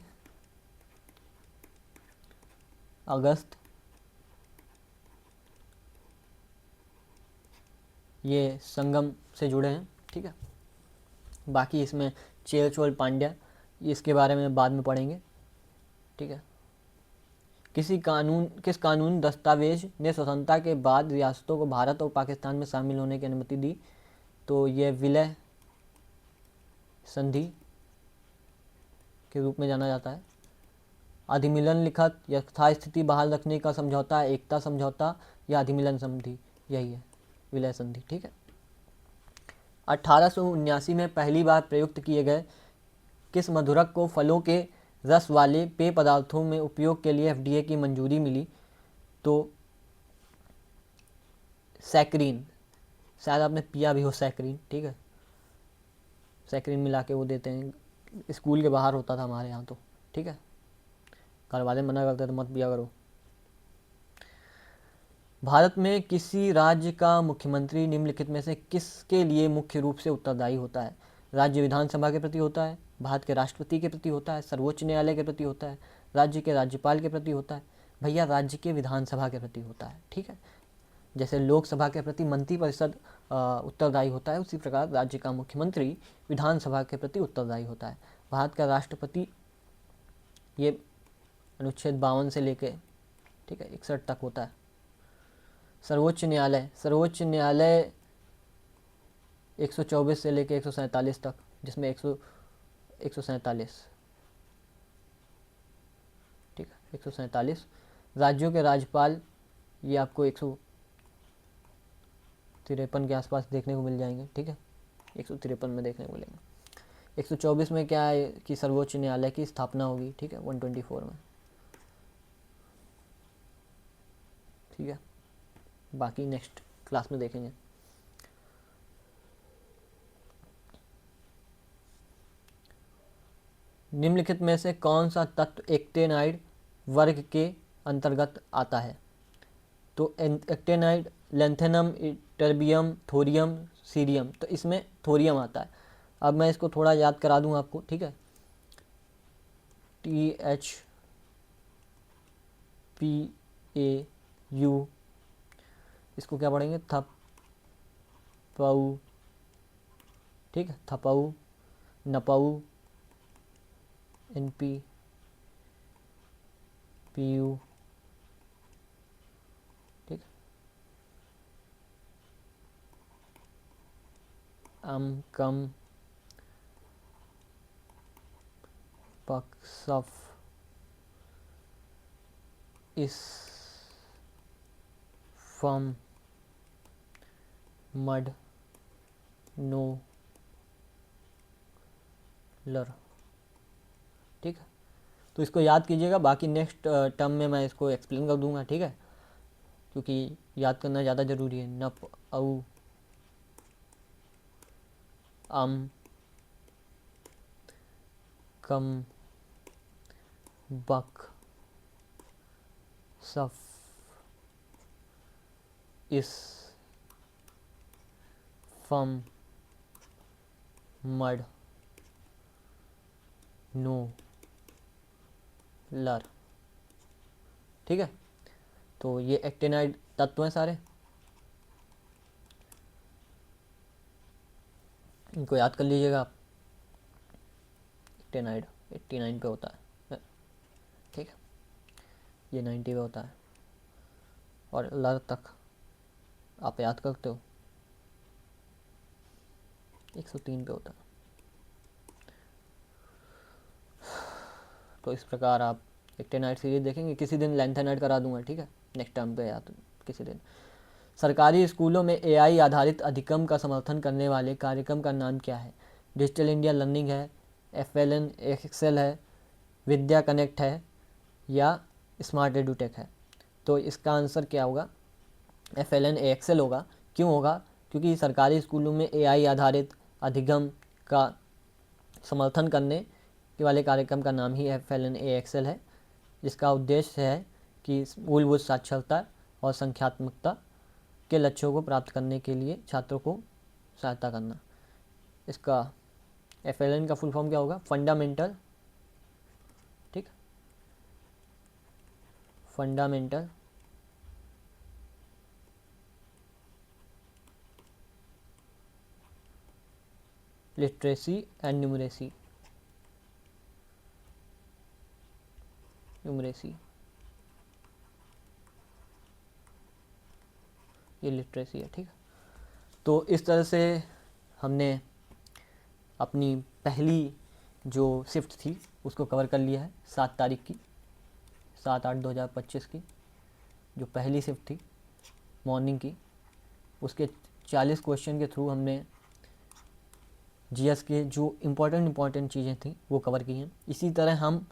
अगस्त, ये संगम से जुड़े हैं, ठीक है। बाकी इसमें चेर चोल पांड्या, इसके बारे में बाद में पढ़ेंगे, ठीक है। किस कानून दस्तावेज ने स्वतंत्रता के बाद रियासतों को भारत और पाकिस्तान में शामिल होने की अनुमति दी? तो यह विलय संधि के रूप में जाना जाता है। अधिमिलन लिखत, यथास्थिति बहाल रखने का समझौता, एकता समझौता या अधिमिलन संधि, यही है विलय संधि, ठीक है। 1879 में पहली बार प्रयुक्त किए गए किस मधुरक को फलों के रस वाले पेय पदार्थों में उपयोग के लिए एफडीए की मंजूरी मिली? तो सैक्रीन, शायद आपने पिया भी हो सैक्रीन, ठीक है। सैक्रीन मिला के वो देते हैं, स्कूल के बाहर होता था हमारे यहाँ तो, ठीक है। घर वाले मना करते तो मत पिया करो। भारत में किसी राज्य का मुख्यमंत्री निम्नलिखित में से किसके लिए मुख्य रूप से उत्तरदायी होता है? राज्य विधानसभा के प्रति होता है, भारत के राष्ट्रपति के प्रति होता है, सर्वोच्च न्यायालय के प्रति होता है, राज्य के राज्यपाल के प्रति होता है? भैया राज्य के विधानसभा के प्रति होता है, ठीक है। जैसे लोकसभा के प्रति मंत्रिपरिषद उत्तरदायी होता है, उसी प्रकार राज्य का मुख्यमंत्री विधानसभा के प्रति उत्तरदायी होता है। भारत का राष्ट्रपति ये अनुच्छेद 52 से लेके, ठीक है, 61 तक होता है। सर्वोच्च न्यायालय 124 से लेके 147 तक, जिसमें 147, ठीक है, 147। राज्यों के राज्यपाल ये आपको 153 के आसपास देखने को मिल जाएंगे, ठीक है, 153 में देखने को मिलेंगे। 124 में क्या है कि सर्वोच्च न्यायालय की स्थापना होगी, ठीक है, 124 में, ठीक है। बाकी नेक्स्ट क्लास में देखेंगे। निम्नलिखित में से कौन सा तत्व एक्टेनाइड वर्ग के अंतर्गत आता है? तो actinide lanthanum, terbium, thorium, cerium. तो इसमें थोरियम आता है। अब मैं इसको थोड़ा याद करा दूं आपको, ठीक है। THPAU, इसको क्या पढ़ेंगे? थपाऊ, ठीक है, थपाऊ, नपाऊ, NPPU, ठीक, कम, पक, सफ, इस, फम, मड, नो, लर, ठीक है। तो इसको याद कीजिएगा, बाकी नेक्स्ट टर्म में मैं इसको एक्सप्लेन कर दूंगा, ठीक है, क्योंकि याद करना ज़्यादा ज़रूरी है। नप, औ, कम, बक, सफ, इस, फम, मड, नो, लर, ठीक है। तो ये एक्टेनाइड तत्व हैं सारे, इनको याद कर लीजिएगा आप। एक्टेनाइड 89 पे होता है, ठीक है, ये 90 पे होता है। और ल तक आप याद करते हो, 103 पे होता है। तो इस प्रकार आप एक 10 नाइट सीरीज देखेंगे। किसी दिन लेंथ नाइट करा दूंगा, ठीक है, नेक्स्ट टाइम पे या तो किसी दिन। सरकारी स्कूलों में एआई आधारित अधिगम का समर्थन करने वाले कार्यक्रम का नाम क्या है? डिजिटल इंडिया लर्निंग है, FLN एक्सेल है, विद्या कनेक्ट है या स्मार्ट एडुटेक है? तो इसका आंसर क्या होगा? FLN एक्सेल होगा। क्यों होगा? क्योंकि सरकारी स्कूलों में एआई आधारित अधिगम का समर्थन करने वाले कार्यक्रम का नाम ही FLN एक्सेल है, जिसका उद्देश्य है कि मूलभूत साक्षरता और संख्यात्मकता के लक्ष्यों को प्राप्त करने के लिए छात्रों को सहायता करना। इसका FLN का फुल फॉर्म क्या होगा? फंडामेंटल, ठीक, फंडामेंटल लिटरेसी एंड न्यूमरेसी, ये लिटरेसी है, ठीक है। तो इस तरह से हमने अपनी पहली जो शिफ्ट थी उसको कवर कर लिया है। 7 तारीख की, 7/8/2025 की जो पहली शिफ्ट थी मॉर्निंग की, उसके 40 क्वेश्चन के थ्रू हमने जीएस के जो इम्पोर्टेंट चीज़ें थी वो कवर की हैं। इसी तरह हम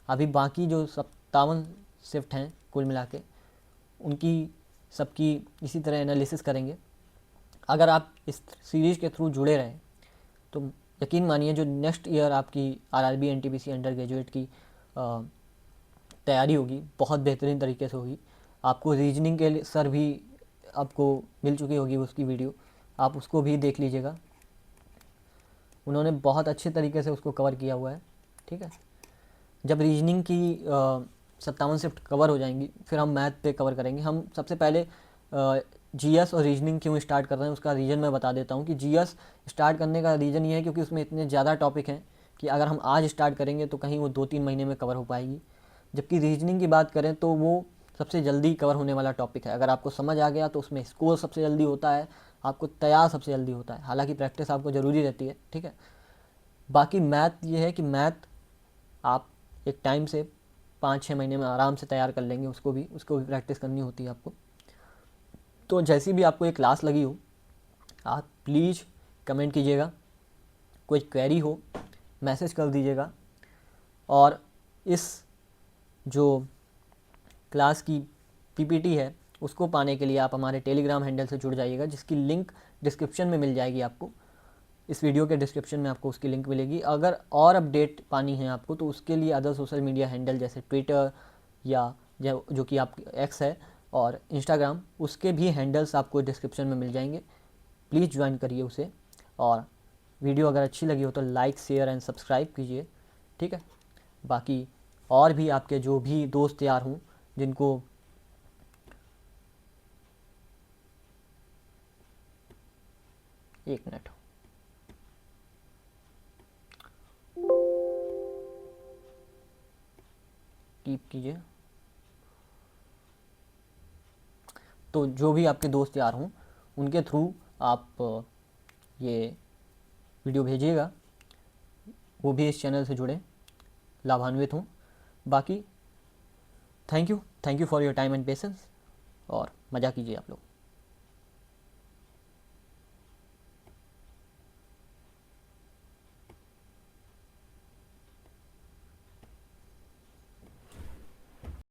अभी बाकी जो 57 शिफ्ट हैं कुल मिला के, उनकी सबकी इसी तरह एनालिसिस करेंगे। अगर आप इस सीरीज़ के थ्रू जुड़े रहें तो यकीन मानिए जो नेक्स्ट ईयर आपकी RRB NTPC अंडर ग्रेजुएट की तैयारी होगी बहुत बेहतरीन तरीके से होगी। आपको रीजनिंग के लिए सर भी आपको मिल चुकी होगी उसकी वीडियो, आप उसको भी देख लीजिएगा। उन्होंने बहुत अच्छे तरीके से उसको कवर किया हुआ है, ठीक है। जब रीजनिंग की 57 शिफ्ट कवर हो जाएंगी फिर हम मैथ पे कवर करेंगे। हम सबसे पहले GS और रीजनिंग क्यों स्टार्ट कर रहे हैं उसका रीज़न मैं बता देता हूँ कि GS स्टार्ट करने का रीज़न ये है क्योंकि उसमें इतने ज़्यादा टॉपिक हैं कि अगर हम आज स्टार्ट करेंगे तो कहीं वो 2-3 महीने में कवर हो पाएगी। जबकि रीजनिंग की बात करें तो वो सबसे जल्दी कवर होने वाला टॉपिक है। अगर आपको समझ आ गया तो उसमें स्कोर सबसे जल्दी होता है, आपको तैयार सबसे जल्दी होता है। हालांकि प्रैक्टिस आपको ज़रूरी रहती है, ठीक है। बाकी मैथ ये है कि मैथ आप एक टाइम से 5-6 महीने में आराम से तैयार कर लेंगे, उसको भी प्रैक्टिस करनी होती है आपको। तो जैसी भी आपको ये क्लास लगी हो आप प्लीज़ कमेंट कीजिएगा, कोई क्वेरी हो मैसेज कर दीजिएगा। और इस जो क्लास की PPT है उसको पाने के लिए आप हमारे टेलीग्राम हैंडल से जुड़ जाइएगा, जिसकी लिंक डिस्क्रिप्शन में मिल जाएगी आपको। इस वीडियो के डिस्क्रिप्शन में आपको उसकी लिंक मिलेगी। अगर और अपडेट पानी है आपको तो उसके लिए अदर सोशल मीडिया हैंडल जैसे ट्विटर या जो कि आप X है और इंस्टाग्राम, उसके भी हैंडल्स आपको डिस्क्रिप्शन में मिल जाएंगे। प्लीज़ ज्वाइन करिए उसे। और वीडियो अगर अच्छी लगी हो तो लाइक शेयर एंड सब्सक्राइब कीजिए, ठीक है। बाकी और भी आपके जो भी दोस्त यार हों जिनको एक मिनट कीप कीजिए, तो जो भी आपके दोस्त यार हों उनके थ्रू आप ये वीडियो भेजिएगा, वो भी इस चैनल से जुड़े लाभान्वित हों। बाकी thank you for your time and patience और मज़ा कीजिए आप लोग।